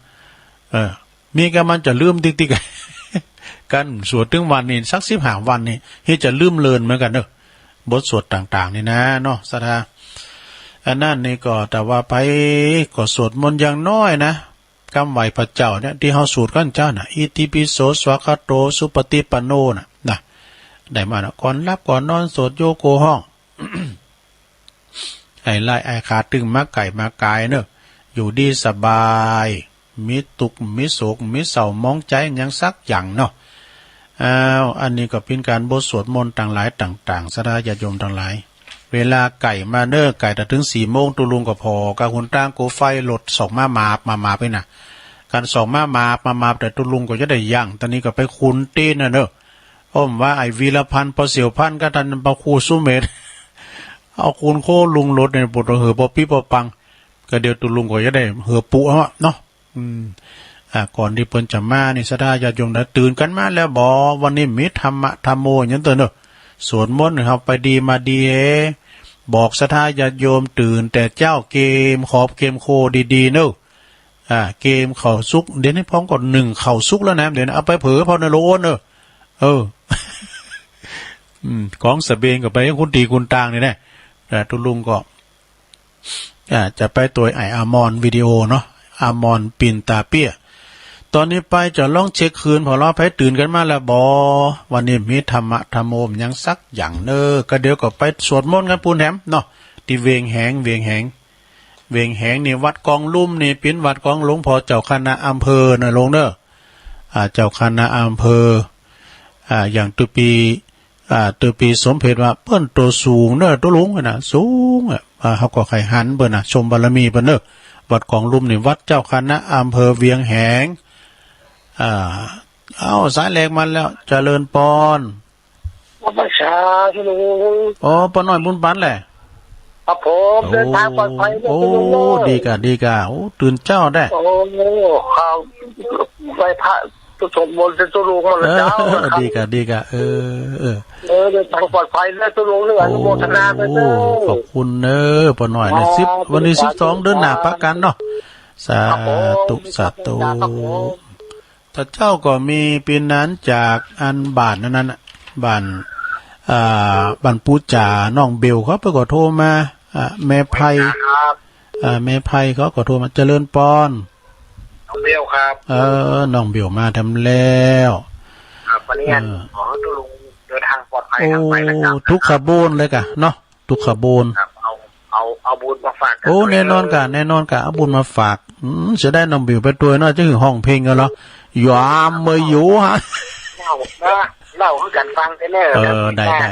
มีก็มันจะลืมติ๊กๆกันสวดถึงวันนี้สัก15 วันนี่เฮ็ดจะลืมเลินเหมือนกันเด้อบทสวดต่างๆนี่นะเนาะศรัทธาอันนั้นนี่ก็แต่ว่าไปก็สวดมนต์อย่างน้อยนะ กำไหวพระเจ้าเนี่ยที่เฮาสูตรกันเจ้าน่ะอิติปิโสสวากขาโตสุปฏิปันโนน่ะนะได้มาก่อนรับก่อนนอนโสดโยโกห้อง ไอ้ไล่ไอ้ขาตึงมาไก่มากายเนอะอยู่ดีสบายมิตุกมิโศกมิเศร้ามองใจยังสักอย่างเนาะอันนี้ก็เป็นการบทสวดมนต์ต่างหลายต่างๆสดาญาติโยมต่างหลายเวลาไก่มาเนอะไก่แต่ถึง4 โมงตุลุงก็พอกะหุ่นตั้งโกไฟหลดส่องมาไปน่ะการส่องมาแต่ตุลุงก็จะได้ย่างตอนนี้ก็ไปคุนตีนน่ะเนอะอ้อมว่าไอ้วีรพันธ์พอเสี่ยวพันธ์ก็ทันปะคูสุเมธเอาคูณโคลุงรถในบทเหอปอปี้ปอปังก็เดี๋ยวตุลุงก็จะได้เหอปุเนาะก่อนที่เพิ่นจะมานี่สดาญาติโยมได้ตื่นกันมาแล้วบ่วันนี้มีธรรมะธรรมโมหยังเตอเนอะสวดมนต์ครับไปดีมาดีบอกสดาญาติโยมตื่นแต่เจ้าเกมขอบเกมโคดีๆเนอะเกมเข่าซุกเดี๋ยวนี้พร้อมก่อน1เข่าซุกแล้วนะเดี๋ยวเอาไปเผลอพอในโลนเนอะของสเบงก็ไปคุณตีคุณตางนี่แน่แต่ตุลุงก็จะไปตัวไออามอนวิดีโอเนาะอามอนปินตาเปี้ยตอนนี้ไปจะลองเช็คคืนพอเราไปตื่นกันมาแล้วบอวันนี้มีธรรมะธรรมโมยังสักอย่างเนอก็เดี๋ยวก็ไปสวดมนต์กันปูนแหมเนาะที่เวียงแหงนี่วัดกองลุ่มนี่เป็นวัดกองหลวงพ่อเจ้าคณะอำเภอนะลงเนอเจ้าคณะอำเภออย่างตุปีสมเพชว่าเปิ้นตัวสูงเนอตัวลุงน่ะสูงเขาก็ไข่หันเปิ้นน่ะชมบารมีเปิ้นเนอวัดกองลุ่มนี่วัดเจ้าคณะอำเภอเวียงแหงเอาสายแหลกมันแล้วเจริญปอนประชาที่ลุงอ๋อปอน้อยบุญปันแหละครับผมเดินทางปลอดภัยโอ้ดีกะโอ้ตื่นเจ้าได้โอ้ข่าวไปพระสวดมนต์ตัวลุงมาแล้วเจ้าดีกะเดินทางปลอดภัยแล้วตัวลุงเรื่องอนุโมทนาไปเด้อขอบคุณเนอปอน้อยนะ10วันนี้12เดือนหน้าประกันเนาะสาธุพระเจ้าก็มีปีนั้นจากอันบ้านนั้นบ้านปูจ่าน้องเบลเขาไปก็โทรมาแม่ไพเขาก็โทรมาเจริญปอนน้องเบลครับน้องเบลมาทำแล้ววันนี้ขอตัวลุงเดินทางปลอดภัยทางไปนะครับทุกขบูนเลยกะเนาะทุกขบูนเอาบุญมาฝากโอ้แน่นอนกะเอาบุญมาฝากจะได้น้องเบลไปตัวเนาะจะถึงห้องเพลงกันเหรอยามเมื่ออยู่ฮะเล่าให้กันฟังแน่ได้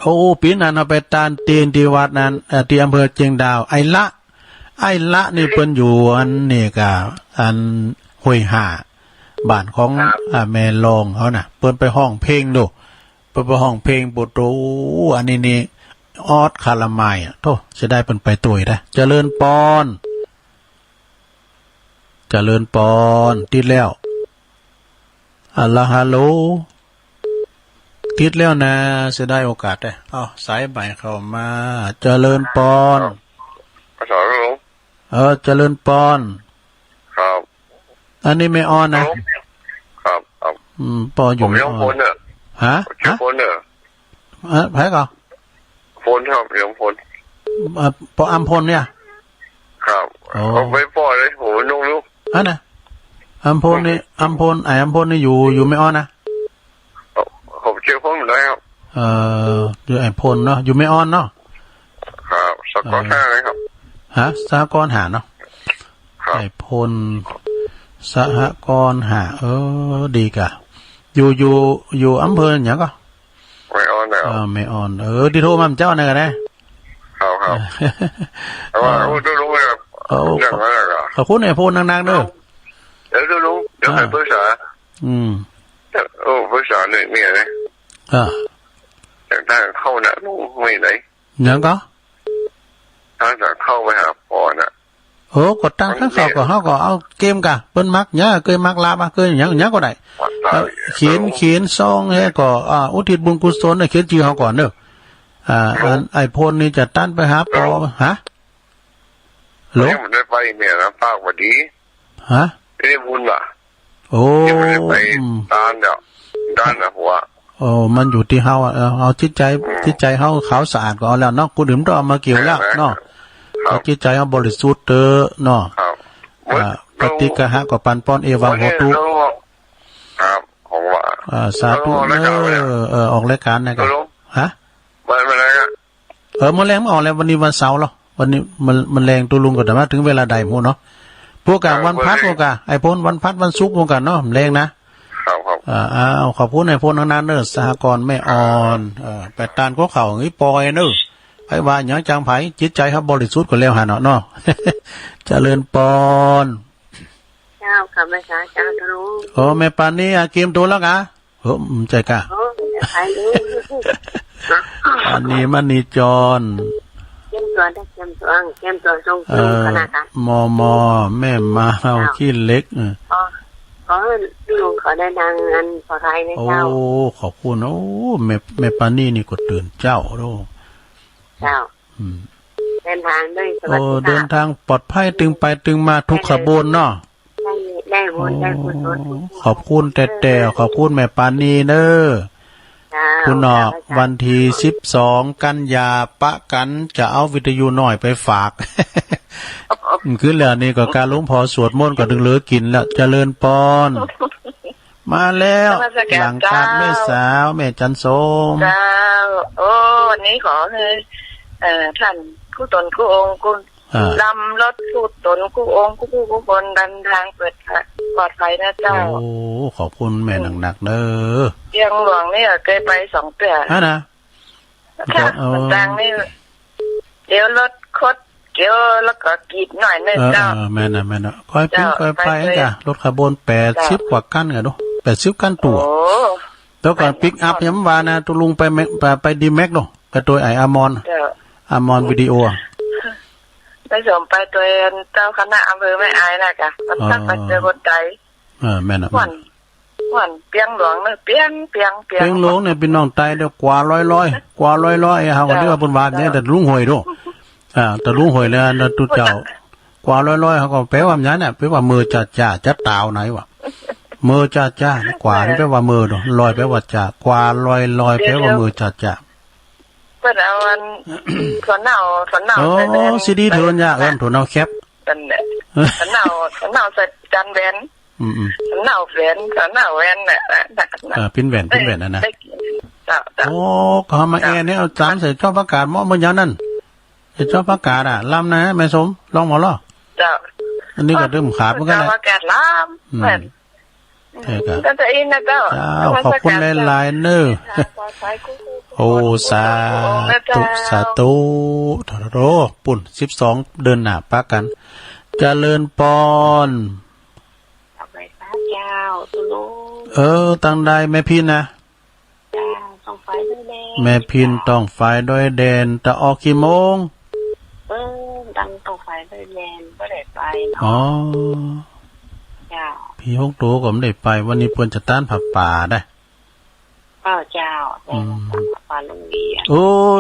โอ้ปีนั้นเอาไปตานเตียนที่วัดนั้นที่อำเภอเชียงดาวไอ้ละนี่เพิ่นอยู่อันนี่กะอันห้วยห่าบ้านของแม่ลองเขาน่ะเพิ่นไปห้องเพลงดูเพิ่นไปห้องเพลงปุโตอันนี้ออดคาราไมล์โธ่จะได้เพิ่นไปตุยได้เจริญปอนติดแล้วฮัลโหลติดแล้วนะจะได้โอกาสได้สายใหม่เข้ามาเจริญปอนภาษาลุงเจริญปอนครับอันนี้ไม่ออนนะครับปออยู่ไม่ออนฮะโฟนแพ้ก่อนโฟนครับเรื่องโฟนปออัมพลเนี่ยครับเอาไปปล่อยเลยโหนุ่งลูกนะอัมพลนี่อัมพลอยู่ไม่ออนนะผมเชื่อผมอยู่แล้วครับอยู่ไอ้พลเนาะอยู่ไม่ออนเนาะครับสกอร์5เลยครับสหกรณ์หาเนาะไอ้พลสหกรณ์หาดีกะอยู่อำเภอหยังก็ไม่ออนแล้วไม่ออนที่โทรมาเจ้าเนี่ยกันได้ครับแต่ว่าดูลุงแบบอย่างนั้นแหละขอบคุณไอ้พลนางๆเด้อเดี๋ยวดูลุงเดี๋ยวให้ภาษาภาษาเนี่ยมีอะไรจากทางเข้าน่ะลุงไม่ไหนยังก็ทางจากเข้าไปหาพ่อน่ะกดตั้งทั้งสอบก็เฮาก็เอาเกมกะเปิ้นมักเนี่ยเคยมักลาบเคยหยังก็ได้เขียนซองให้ก็อุทิศบุญกุศลเขียนชื่อเฮาก่อนเด้อไอ้พลนี่จะตั้นไปหาปอฮะหลงได้ไปเนี่ยนะปากว่าดีไม่ได้บุญว่ะยังไม่ได้ไปด้านนะหัวมันอยู่ที่เฮาเอาจิตใจเฮาขาวสะอาดก็เอาแล้วเนาะกูดื่มต้องเอามาเกี่ยวแล้วเนาะจิตใจเฮาบริสุทธิ์เนาะ ปฏิกะหะก็ปันป้อนเอวังโหตุครับผมว่าสาธุเนออกรายการนะครับฮะมันแรงมันแรงไม่ออกแล้ววันนี้วันเสาร์แล้ววันนี้มันแรงตัวลุงก็แต่ว่าถึงเวลาใดหมู่เนาะพวกกะวันพัดพวกกะไอ้พ้นวันพัดวันศุกร์พวกกะเนาะแรงนะครับขอบคุณไอ้พ้นทั้งนั้นเนอสหกรณ์แม่อ่อนแปดตานก็เข่างี้ปอยเนอไอ้ว่าอย่างจังไผจิตใจครับบริสุทธิ์ก็แล้วหาเนาะเจริญปอนเจ้าค่ะแม่จ๋าเจ้าทะลุแม่ปานนี่เกมตัวแล้วกะใจกะอันนี้มันนี่จอนเกมตัวได้เกมตัวทรงขนาดกันมอแม่มาเอาขี้เล็กขอลุงขอได้ดังอันปลอดภัยนะเจ้าขอบคุณแม่ปานนี่ก็ตื่นเจ้าโเจ้าเดินทางด้วยสวัสดิเดินทางปลอดภัยตึงไปตึงมาทุกขบวนเนาะได้บุญได้บุญขอบคุณแต่ขอบคุณแม่ปานีเนอคุณนอกวันที่12กันยาปะกันจะเอาวิทยุหน่อยไปฝากคือแล้วนี่ก็การหลวงพ่อสวดมนต์ก็ถึงเหลือกินแล้วเจริญปอนมาแล้วหลังคาแม่สาวแม่จันทร์เจ้าวันนี้ขอให้ท่านกู้ตนกู้องค์กู้ลำรถกู้ตนกู้องค์กู้คนดันทางเปิดปลอดภัยนะเจ้าขอบคุณแม่หนักๆเด้อเชียงหลวงนี่เคยไป2 เดือนนะค่ะต่างนี่เดี๋ยวรถคดเกี่ยวแล้วก็กีดหน่อยนึงเจ้าแม่น่ะค่อยปิ้งค่อยไปจ้ะรถขบวน80กว่าคันกันเนาะ80คันตัวแล้วก่อนปิกอัพย้ำว่านะตุลุงไปดีแม็กเนาะกับตัวไออามอนวิดีโอไปสมไปตัวเจ้าคณะอำเภอแม่อายนะจ๊ะมันตั้งไปเจอคนใจแม่น่ะวันเปียงหลวงเนี่ยเปียงหลวงเนี่ยเป็นน้องไตเดี๋ยวกว่าร้อยเฮาก็เรียกว่าบุญบาปเนี่ยแต่ลุงหวยโตแต่ลุงหวยแล้วนะตุเจ้ากว่าร้อยเฮาก็แปลว่าหยังเนี่ยแปลว่ามือจ่าจะตาวไหนวะมือจ่ากว่านี่แปลว่ามือเนาะลอยแปลว่าจ่ากว่าลอยแปลว่ามือจ่าเพิ่นเอาอันสวนเนาซีดีเถินยาถั่วเน่าแคปนั่นแหละสวนเนาใส่จานแว่นสวนเนาแว่นน่ะปิ้นแว่นน่ะนะก็มาแอเนี่ยเอา3ใส่ช่อประกาศเหมาะมื้อยามนั้นไอ้ช่อประกาศลำนะแม่สมลองหมอล้อจ้ะอันนี้ก็เริ่มขาดเหมือนกันนะประกาศลำแม่ก็จะอินนะเจ้าขอบคุณหลายๆเน้อสาธุโรปุ่น12เดินหน้าปะกันเจริญปอนตั้งได้แม่พินนะแม่พินต้องไฟด้วยแดนแต่ออกกี่โมงดังต้องไฟด้วยแดนก็ได้ไปพี่ฮกโตก็ไม่ได้ไปวันนี้เพิ่นจะต้านผับป่าได้เจ้าปาลุงดี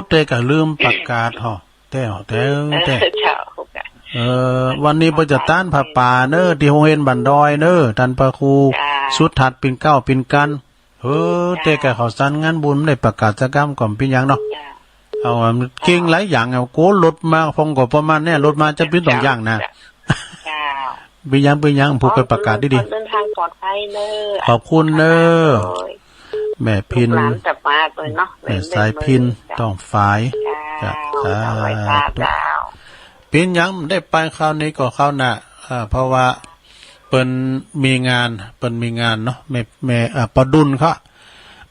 แต่ก็ลืมประกาศแต่วันนี้เพิ่นจะต้านผับป่าเด้อที่โรงเรียนบ้านดอยเด้อท่านพระครูสุดทัดปิ่นเก้าปิ่นกันแต่ก็เขาสั่นงานบุญได้ประกาศกิจกรรมก่อนพี่ยังเนาะเอาเก่งหลายอย่างโกรถมาพงก็ประมาณเนี่ยรถมาจะเป็น2อย่างนะพี่ยังผู้เคยประกาศดีเดินทางปลอดภัยเด้อขอบคุณเด้อแม่พินแม่สายพินต้องฝ่ายจะพินยังได้ไปคราวนี้ก็คราวหน้าเพราะว่าเปิ้นมีงานเนาะแม่ปดุลเขา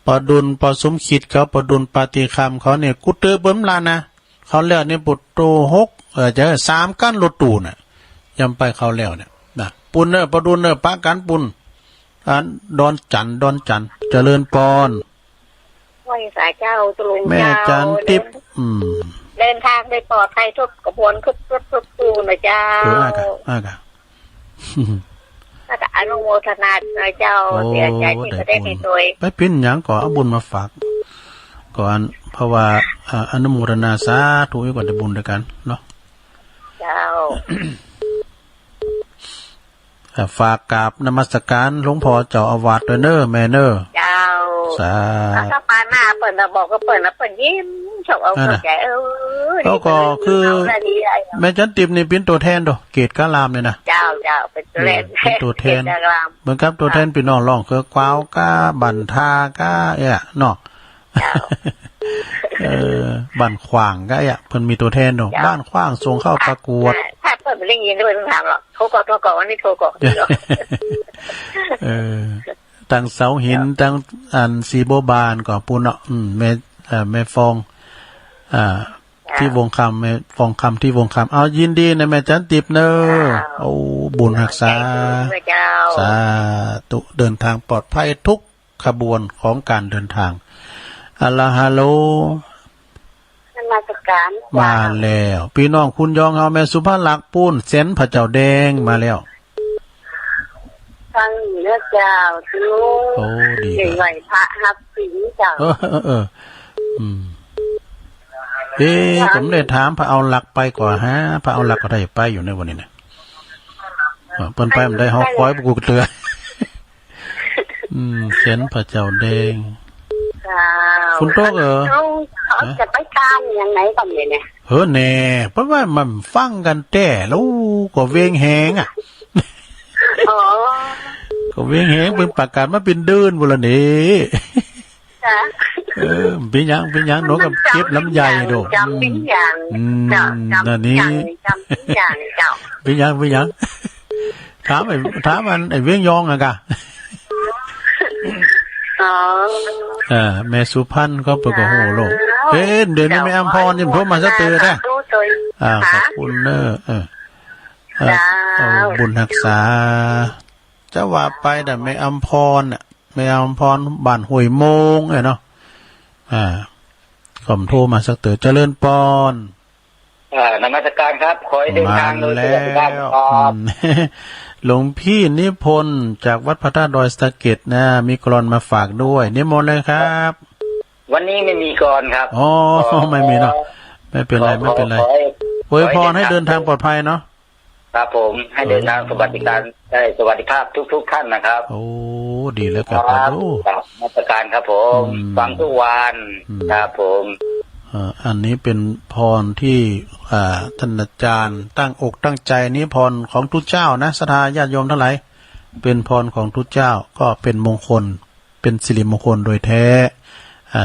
ปดุลปสมคิดเขาปดุลปฏิคำเขาเนี่ยกูเตอเบิ่มลานะเขาแล้วเนี่ยปุตโต6จะ3กั้นรถตู้น่ะยำไปเขาแล้วเนี่ยนะปุนเนอปดุลเนอปะกันปุนอันดอนจันเจริญปอนไหว้สายเจ้าตลุงแม่จันทิพย์เดินทางได้ปลอดภัยทุกกระบวนทุกตู้นะเจ้าอากะแล้วก็อนุโมทนาเจ้าเสียใจที่ไม่ได้ไปด้วยไปปิ้นหยังก็เอาบุญมาฝากก่อนเพราะว่าอนุโมทนาสาธุให้ก่อนได้บุญด้วยกันเนาะเจ้าฝากกราบนมัสการหลวงพ่อเจ้าอาวาสด้วยเน้อแม่เน้อเจ้า สาถ้าปาหน้าเปิดนะบอกก็เปิดนะเปิดยิ้มชอบเอาแกเขาก็คือแม่จันติมนี่เป็นตัวแทนดอกเกตกะลามเนี่ยนะเจ้าเป็นตัวแทนเหมือนกับตัวแทนพี่น้องร้องคือกวาวก้าบันทาก้าเนาะบ้านขวางก็เพิ่นมีตัวแทนเนาะบ้านขวางส่งเข้าประกวดถ้าเปิดไม่ได้ยินด้วยต้องถามหรอกโทรก่อนวันนี้โทรก่อนตั้งเสาหินตั้งอันสีโบบานก่อนปูนเนาะแม่ฟองที่วงคำแม่ฟองคำที่วงคำเอายินดีนะแม่จันติบเนอโอ้บุญรักษาสาธุเดินทางปลอดภัยทุกขบวนของการเดินทางอัลลาฮัลโหลมาแล้วพี่น้องคุณยองเอาแม่สุภาพลักษ์ปูนเซนพระเจ้าแดงมาแล้วฟังเนื้อเจ้าลูกโอ้ดีไหวพระฮับสิงเจ้าผมเลยถามพระเอาหลักไปกว่าฮะพระเอาหลักก็ได้ไปอยู่ในวันนี้นะเปิ้นไปมันได้ฮอกคอยกูเตือเซนพระเจ้าแดงคุณโต๊ะเขาจะไปการยังไงก่อนเนี่ยแน่เพราะว่ามันฟังกันแต่แล้วก็เวงแหงก็เวงแหงเป็นประกาศมาเป็นเดินบุรณีเป็นยังน้องกับเก็บลำไยดูจำเป็นอย่างนั่นนี่จำเป็นอย่างเจ้าเป็นยังถามมันไอ้เวงยองอะกะแม่สุพรรณก็เปิดกระโหโลกเดี๋ยวนี้แม่อำพรยิ่งโทรมาซะเตือนนะขอบคุณเนอะบุญรักษาจะว่าไปแต่แม่อำพรแม่อำพรบ้านห้วยโมงเนาะผมโทรมาสักเตือนเจริญปอนนมัสการครับขอให้เดินทางโดยสวัสดิภาพหลวงพี่นิพนธ์จากวัดพระธาตุดอยสะเก็ดนะมีกลอนมาฝากด้วยนิมนต์เลยครับวันนี้ไม่มีกลอนครับอ๋อไม่มีเนาะไม่เป็นไรอวยพรให้เดินทางปลอดภัยเนาะครับผมให้เดินทางสวัสดิการได้สวัสดิภาพทุกท่านนะครับโอ้ดีแล้วครับนมัสการครับผมฟังทุกวันครับผมอันนี้เป็นพรที่ท่านอาจารย์ตั้งอกตั้งใจนี้พรของทุกเจ้านะศรัทธาญาติโยมทั้งหลายเป็นพรของทุกเจ้าก็เป็นมงคลเป็นสิริมงคลโดยแท้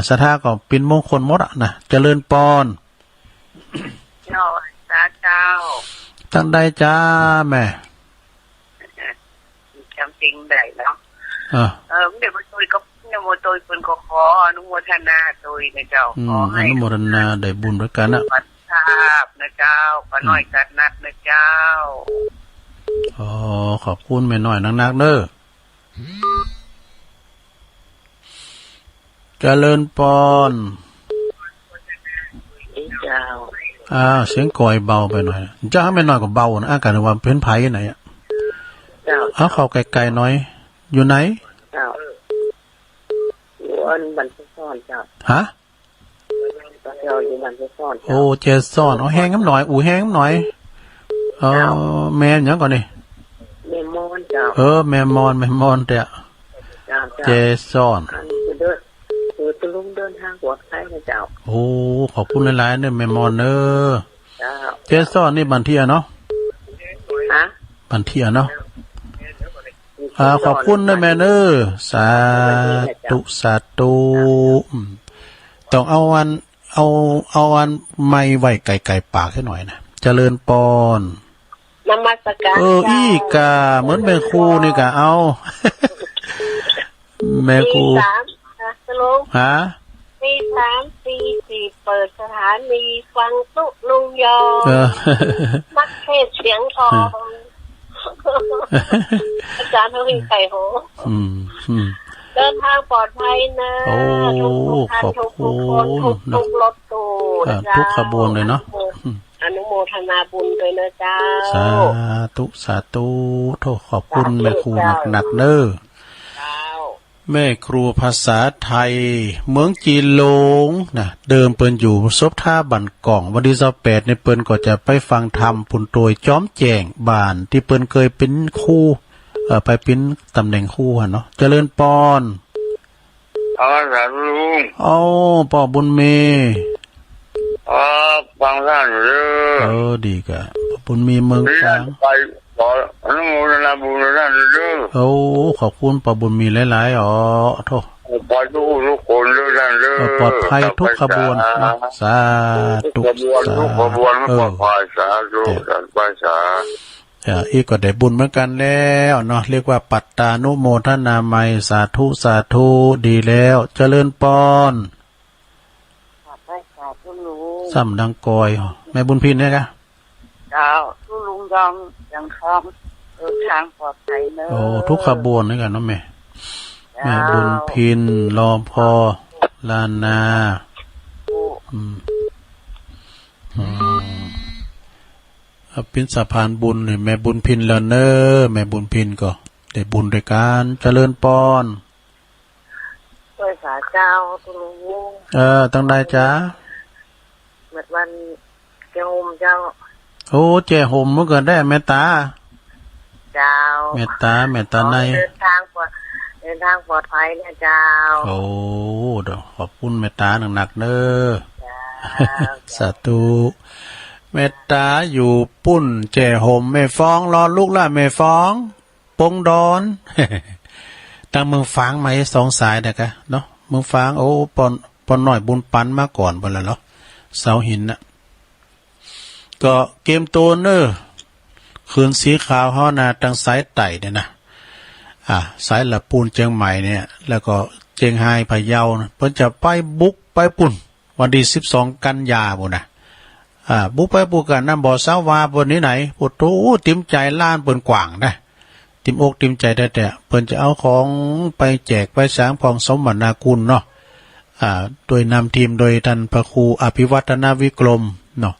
ศรัทธาก็เป็นมงคลหมดนะเจริญปอนเจ้าตั้งใดจ้าแม่จำจริงได้เนาะเดี๋ยวมาคุยกับนโมโตยเพิ่นก็ขออนุโมทนาโดยนะเจ้าขอให้อนุโมทนาได้บุญด้วยกันนะทราบนะเจ้าป้าน้อยกัดนัดนะเจ้าขอบคุณแม่น้อยนักๆเด้อเจริญปอนเจ้าเสียงก่อยเบาไปหน่อยจ้าแม่น้อยก็เบานะอากาศว่าเพิ่นไผไหนเอาเข้าไกลๆหน่อยอยู่ไหนบันทึกซ่อนเจ้าฮะอยู่บันทึกซ่อนโอ้เจซ่อนแห้งน้ำหน่อยแห้งน้ำหน่อยแม่ยังก่อนนี่แม่มอนเจ้าแม่มอนแต่เจซ่อนคือลุงเดินทางปลอดภัยนะเจ้าโอ้ขอบคุณหลายๆเนี่ยแม่มอนเเจซ่อนนี่บันเทียเนาะบันเทียเนาะขอบคุณนะแม่เนอสาธุต้องเอาอันไม่ไหวไก่ปากให้หน่อยนะเจริญปอนนมัสการอีกาเหมือนแม่ครูนี่กะเอาแม่ครูฮะตี3 ตี 4เปิดสถานีฟังตุลุงยอนักเทศเสียงทองอาจารย์ทวีไก่โหเดินทางปลอดภัยนะขอบคุณทุกรถตู้ทุกขบวนเลยเนาะอนุโมทนาบุญด้วยนะเจ้าสาธุโทษขอบคุณแม่ครูหนักเด้อแม่ครูภาษาไทยเมืองจีนหลงนะเดิมเปิ้นอยู่ซบท่าบันกล่องวันที่28ในเปิ้นก็จะไปฟังธรรมผุนโดยจ้อมแจงบ้านที่เปิ้นเคยเป็นครูไปเป็นตำแหน่งครูเนาะเจริญปอน สาธุลุงป่อบุญมีฟังท่านเด้อดีกะบุญมีเมืองกลางไปขออนุโมทนาบุญท่านเด้อขอบคุณป่อบุญมีหลายๆโทษปลอดทุกคนเด้อท่านเด้อปลอดภัยทุกขบวนสาธุทุกขบวนปลอดภัยสาธุสาอีกก็ได้บุญเหมือนกันแล้วเนาะเรียกว่าปัตตานุโมทนาไมสาธุสาธุดีแล้วเจริญปอนซ้ำดังกอยแม่บุญพินเนี่ยกะเจ้าทุลุงยังคำทางปลอดภัยเนอะทุกขบวนนี่กันเนาะแม่บุญพินรอพอลานาเป็นสะพานบุญเนี่ยแม่บุญพินแล้วเนอแม่บุญพินก็ได้บุญด้วยการเจริญปอนด้วยสาเจ้าตุลุงตั้งได้จ้าเมื่อวันเจ้าโฮมเจ้าเจ้าโฮมเมื่อก่อนได้แม่ตาเจ้าแม่ตาในเดินทางปลอดภัยเนี่ยเจ้าขอบคุณแม่ตาหนักๆเนอสาธุแม่ตาอยู่ปุ้นเจ้าโฮมแม่ฟ้องรอลูกล่ะแม่ฟ้องปงดอนตั้งเมืองฟางมาสองสายนะกะเนาะเมืองฟางปอนหน่อยบุญปันมาก่อนบ่ละเนาะเสาหินน่ะก็เกมโตเนอร์คืนสีขาวเฮานาตั้งสายไต่เนี่ยนะสายละปูนเชียงใหม่เนี่ยแล้วก็เชียงไฮ้พะเยาเพิ่นจะไปบุกไปปุ่นวันที่12กันยาบ่น่ะบุกไปบุกกันน้ำบ่อสาวาบนนี้ไหนปุตโตติ่มใจล้านเปิ้นกว่างได้ติ่มอกติ่มใจได้แต่เพิ่นจะเอาของไปแจกไปสร้างของสมบัตินาคุณเนาะโดยนำทีมโดยท่านพระครูอภิวัฒนาวิกรมเนาะ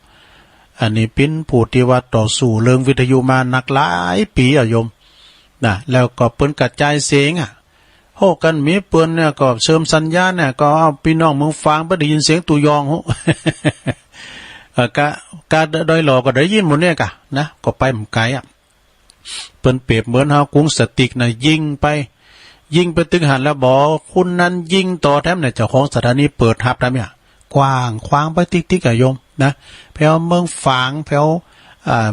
อันนี้เป็นผู้ที่ว่าต่อสู้เรื่องวิทยุมานักหลายปีโยมนะแล้วก็เปิ้นกระจายเสียงโหกันมีเปิ้นเนี่ยก็เสริมสัญญาณเนี่ยก็เอาพี่น้องเมืองฟังบ่ได้ยินเสียงตุยองโหกะโดยหลอก็ได้ยินหมดเนี่ยกะนะก็ไปหมไกลเปิ้นเปรียบเหมือนเฮากรุงสติกน่ะยิงไปตึงหันแล้วบอกคุณนั้นยิงต่อแถมเนี่ยเจ้าของสถานีเปิดทับได้มั้ยกว้างขวางไปติ๊กๆโยมนะแถวเมืองฝางแถว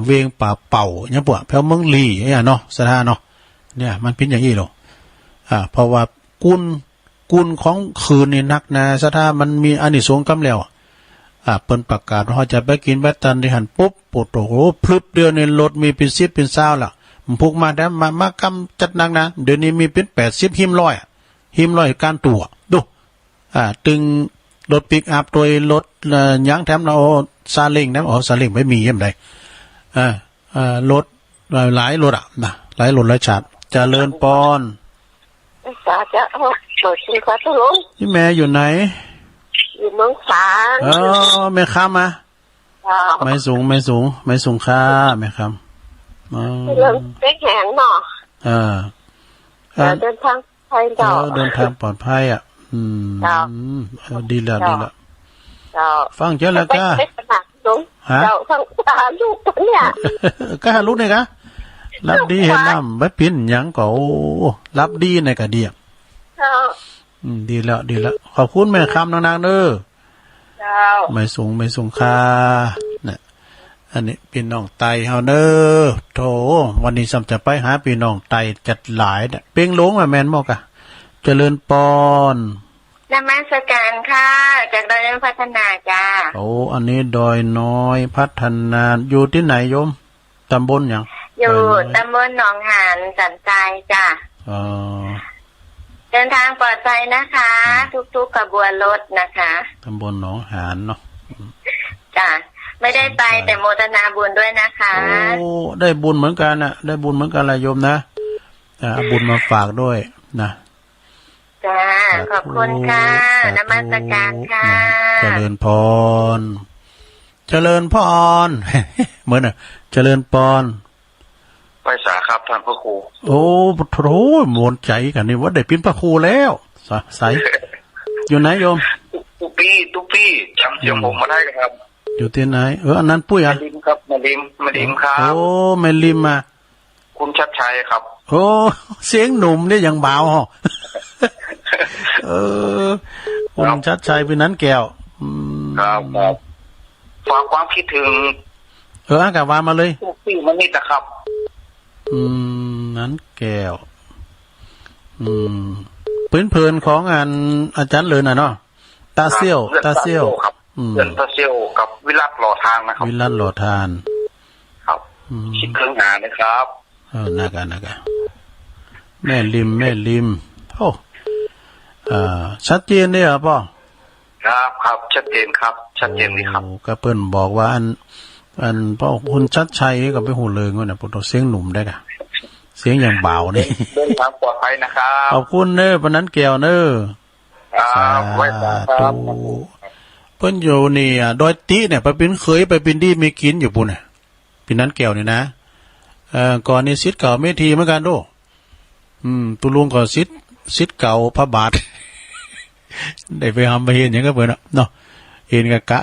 เวียงป่าเป่าเนี่ยพวกแถวเมืองลีเนาะสถานเนาะเนี่ยมันเป็นอย่างนี้หรอเพราะว่ากุลของคืนนี่นักนะสถานมันมีอานิสงส์กำแล้วเปิ้นประกาศว่าจะไปกินแบตตันที่หันปุ๊บปวดโอ้พลึบเดือนในรถมีเป็น10เป็น20ล่ะมันพุกมาแล้วมากำจัดหนักนะเดี๋ยวนี้มีเป็น80หิม100การตัวดูตึงรถปิกอัพโดยรถยางแถมเราซาเล้งนะซาเล้งไม่มียังไงรถหลายรถนะหลายรถหลายชาติเจริญปอนสาธุโปรดชีพทุลุงที่แม่อยู่ไหนอยู่เมืองฝางแม่ค้ามาไม่สูงค่าแม่ค้าเรื่องเล็กแหงเนาะเดินทางไปเดินทางปลอดภัยดีแล้วฟังเจ้าแล้วก็เจ้าฟังตาลูกเนี่ยก็ลูกเนี่ยกะรับดีเห็นน้ำไม่ปิ้นยังก็รับดีในกะเดียบดีแล้วขอบคุณแม่คำนางๆเด้อไม่สูงค่าเนี่ยอันนี้พี่น้องไตเฮาเด้อโถวันนี้ซ้ำจะไปหาพี่น้องไตจัดหลายเป้งหลงแม่นบ่กะเจริญปอนนมัสการค่ะจากดอยน้อยพัฒนาจ้าอันนี้ดอยน้อยพัฒนาอยู่ที่ไหนโยมตำบลหยังอยู่ตำบลหนองหานสันทรายจ้าเดินทางปลอดภัยนะคะทุกๆขบวนรถนะคะตำบลหนองหานเนาะจ้าไม่ได้ไปแต่โมทนาบุญด้วยนะคะได้บุญเหมือนกันน่ะได้บุญเหมือนกันล่ะโยมนะเอาบุญมาฝากด้วยนะจ้าขอบคุณค่ะนมัสการค่ะเจริญพรเหมือนเจริญพรไปสาครับท่านพระครูโหมวนใจกันนี่ว่าได้เป็นพระครูแล้วใสอยู่ไหนโยมทุกปีจำเสียงผมมาได้ครับอยู่ที่ไหนอันนั้นปุ้ยแม่ริมครับแม่ริมครับแม่ริมมาคุณชัดชัยครับเสียงหนุ่มเนี่ยยังเบา คุณชัดชัยเป็นนั้นแก้วครับฝากความคิดถึงอากาศวานมาเลยพี่มันนี่แต่ครับนั้นแก้วเพลินของอาจารย์เลยน่ะเนาะตาเซี่ยวครับเพื่อนตาเซี่ยวกับวิรัตหล่อทานนะครับวิรัตหล่อทานครับคิดเครื่องงานนะครับนักแม่ริมโอ้ชัดเจนเนี่ยป่ะครับชัดเจนครับชัดเจนดีครับก็เปิ้นบอกว่าอันพ่อคุณชัดชัยกับไปหูเลยงั้นน่ะปเสียงหนุ่มได้กะเสียงอย่างเบานี่เดินทางปลอดภัยนะครับขอบคุณเด้อปนั้นแก้วเด้อไว้ครับเพิ่นอยู่นี่ดอยติเนี่ยไปเป็นเคยไปเป็นดีมีกินอยู่ปุ่นน่ะเป็นนั้นแก้วนี่นะก่อนนี่ศิษย์เก่าเมธีเหมือนกันโดตุลุงก็ศิษย์เก่าพระบาทได้ไปทำไปเห็นอย่างก็เพิ่นเนาะเห็นกับกะ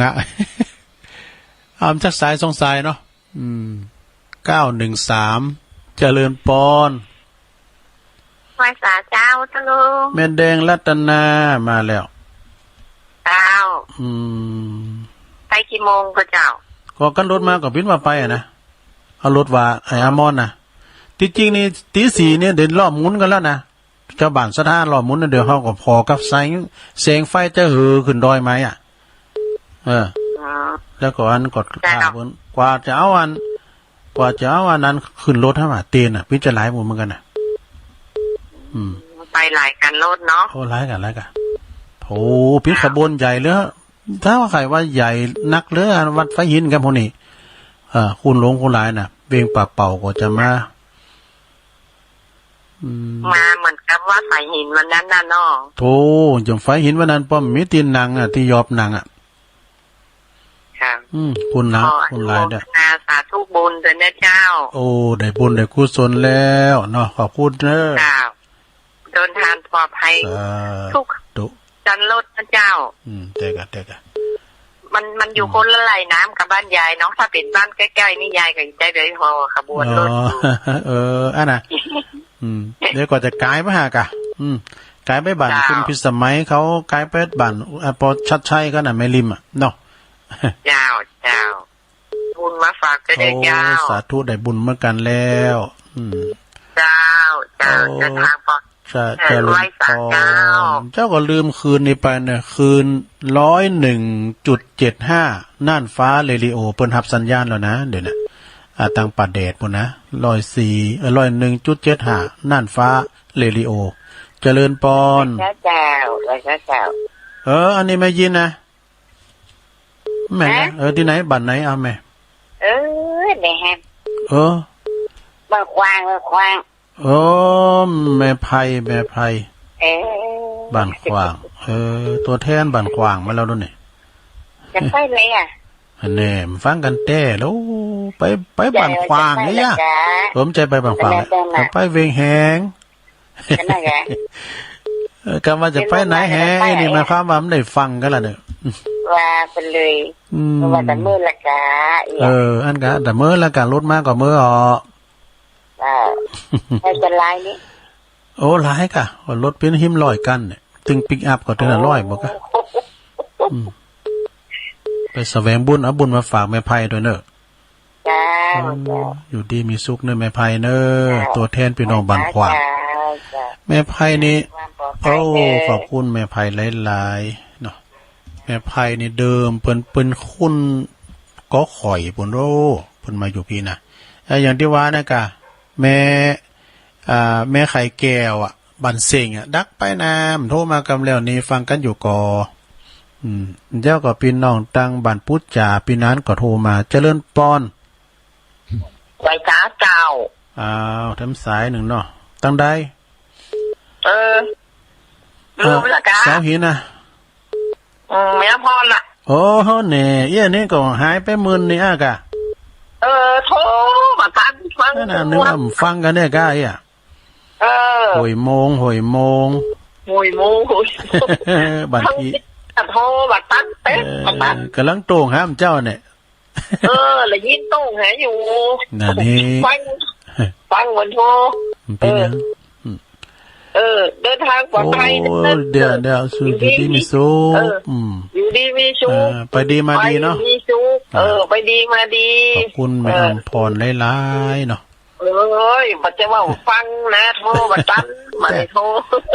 งะจักสายสองสายเนาะ913เจริญปอนภาษาเจ้าตะลุงแม่แดงรัตนามาแล้วเจ้าไปกี่โมงก็เจ้าก็กันรถมาก็บินว่าไปนะเอารถว่าไอ้อามอนนะที่จริงนี่ตี 4เนี่ยเดินรอบหมุนกันแล้วนะเจ้าบ้านสถานรอบหมุนเดี๋ยวเฮาก็พอกับแสงไฟจะหือขึ้นดอยไม้แล้วก็กดขาบนกว่าจะเอาอันนั้นขึ้นรถให้มาเตียนพี่จะหลายหมู่เหมือนกันนะไปหลายกันรถเนาะโอ้หลายกันโอ้พี่ขบวนใหญ่เลยถ้าว่าใครว่าใหญ่นักเลยวัดไฟหินกันพวกนี้คุณหลวงคุณหลายน่ะเบงป่าเป่าก็จะมาเหมือนกับว่าไฟหินวันนั้นน่ะเนาะโธ่อย่างไฟหินวันนั้นป้อมมีตีนนางที่ยอบนางคุณนะคุณหลายเด้อสาธุบุญเด้อเจ้าโอ้ได้บุญได้กุศลแล้วเนาะขอบคุณเด้อเดินทางปลอดภัยทุกจันรถนะเจ้าแต่กะมันอยู่คนละไหลน้ำกับบ้านยายเนาะถ้าเป็นบ้านใกล้ๆนี่ยายก็ได้ไปพอขบวนรถอันน่ะเดี๋ยวก็จะกลายไปหากะกลายไปบ้านคุณพิสมัยเขากลายไปบ้านพอชัดชัยก็น่ะไม่ริมเนาะเจ้าบุญมาฝากจะได้เจ้าสาธุได้บุญเมื่อกันแล้วเจ้าจะทางปอจะลอยพอเจ้าก็ลืมคืนนี้ไปเนี่ยคืน 101.75 น่านฟ้าเรดิโอเปิ้นรับสัญญาณแล้วนะเดี๋ยวนะตังปัดแดดพุ่นนะ101.75 น่านฟ้าเรดิโอเจริญปอนเจ้าอันนี้ไม่ยินนะแม่ที่ไหนบ้านไหนเอาแม่เด้ฮะบ้านควางแม่ไผ่บ้านขวางตัวแทนบ้านขวางมาแล้วด้วยนี่จะไปเลยแน่ฟังกันแต่แล้วไปบ้านขวางเลยผมใจไปบ้านขวางไปเวงแหงกำว่าจะไปไหนแหงนี่มาความว่ามันได้ฟังกันแล้วเนี่ยว่าไปเลยว่าแต่มื้อละกะอันกะแต่มื้อละกะรถมากกว่ามื้อให้จะลายนี่โอ้หลายกะรถเป็นหิม100กันเนี่ยตึงปิกอัพก็ถึง100บ่กะไปแสวงบุญเอาบุญมาฝากแม่ไพด้วยเนอะอยู่ดีมีสุขเนอะแม่ไพเนอะตัวแทนพี่น้องบ้านขวางแม่ไพนี่โอ้ขอบคุณแม่ไพหลายๆเนาะแม่ไพนี่เดิมเปิ้นคุณก็ข่อยปุ่นโรเพิ่นมาอยู่พี่นะอย่างที่ว่านะกะแม่ไข่แก้วบันเสิงดักไปน้ำโทรมากำแล้วนี้ฟังกันอยู่ก่อเจ้าก็พี่น้องตั้งบ้านพุทธจ่าพี่นั้นก็โทรมาเจริญปอนไว้จ้าเจ้าทำสายหนึ่งเนาะตั้งได้ลืมละกะสาวหินแม่พรน่ะโอ้โหเนี่ยนี่ก็หายไปมื้อนี่กะโทรมาฟังนั่นนึกว่าฟังกันเนี่ยก้าหอยโมงบัดทีโทรบัดตั้งเต๊ะกำลังโต่งห้ามเจ้าเนี่ยแล้วยินโต่งหาอยู่นั่นนี่ฟังวันโทร เดินทางปลอดภัยเดี๋ยวสุดดีมีสุขอยู่ดีมีสุขไปดีมาดีเนาะมีสุขไปดีมาดีขอบคุณแม่อำพรหลายๆเนาะบัดจะว่าฟังนะโทรบัดตันมาโทร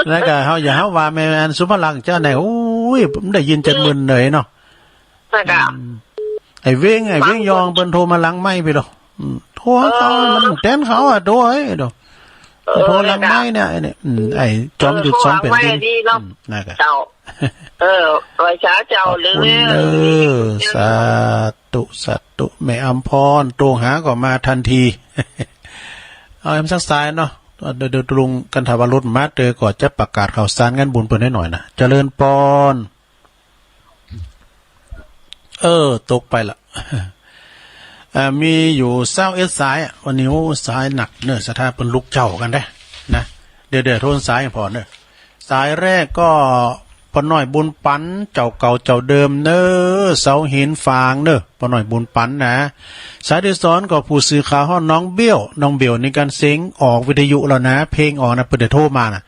แล้วก็เฮาอย่าเฮาว่าแม่อันสุภลักษณ์เจ้าไหนโอ้ยผมได้ยินจนมึนเลยเนาะไอ้เว้งยองเปิ้นโทรมาหลังไม้ไปดอกโทรเขามันแต้นเขาอ่ะโทรไอ้ดอกโทรหลังไม้เนี่ยไอ้จอมหยุดซ้อมเป็นดินนั่นก็เจ้าไว้ช้าเจ้าหรือสาธุแม่อำพรตรงหาก็มาทันทีเอาแอมซักสายเนาะเดี๋ยวตรงกันทาวรถมาเจอก่อนจะประกาศข่าวสารงานบุญเปิ้นให้หน่อยนะเจริญปอนตกไปละมีอยู่21สายวันนี้สายหนักเนอะสถาเป็นลูกเจ้ากันได้นะเดี๋ยวโทนสายพอเนอะสายแรกก็ปน้อยบุญปันเจ้าเก่าเจ้าเดิมเนอะเสาหินฟางเนอะปน้อยบุญปันนะสายที่สอนก็ผู้สื่อข่าวห้องน้องเบี้ยวในการเสียงออกวิทยุแล้วนะเพลงออกนะเปิดโทรมานะ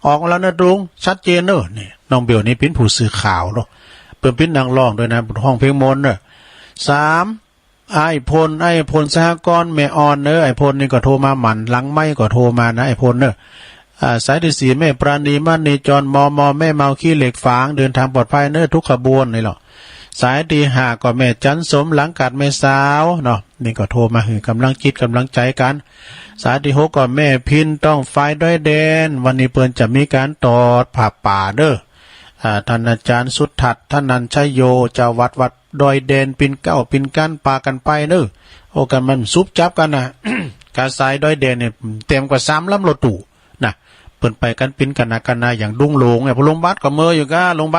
ออกแล้วนะตรงชัดเจนเนอะนี่น้องเบี้ยวนี่เป็นผู้สื่อข่าวเนาะเปิดเป็นนางร้องด้วยนะห้องเพลงมนต์เนอะ3ไอ้พลสหกรณ์แม่อ่อนเนอะไอ้พลนี่ก็โทรมาหมั่นหลังไม่ก็โทรมานะไอ้พลเนอะสายที่4แม่ปราณีมั่นนีจรมแม่เมาขี้เหล็กฝางเดินทางปลอดภัยเนอะทุกขบวนนี่หรอสายที่5ก็แม่จันสมหลังกัดแม่สาวเนาะนี่ก็โทรมาให้กำลังจิตกำลังใจกันสายที่6ก็แม่พินต้องไฟด้วยแดนวันนี้เปิ้นจะมีการตอดผ่าป่าเด้อท่านอาจารย์สุดทัดท่านนันชัยโยเจ้าวัดดอยแดนปินเก้าปินก้านปากันไปเนอะโอ้กันมันซุบจับกันนะ กาสายดอยแดนเนี่ยเต็มกว่า3ลำรถตู้นะเปิ้นไปกันปินกันนาอย่างดุ้งโลงเนี่ยพอลงบ้านก็เมออยู่ก็ลงบ้าน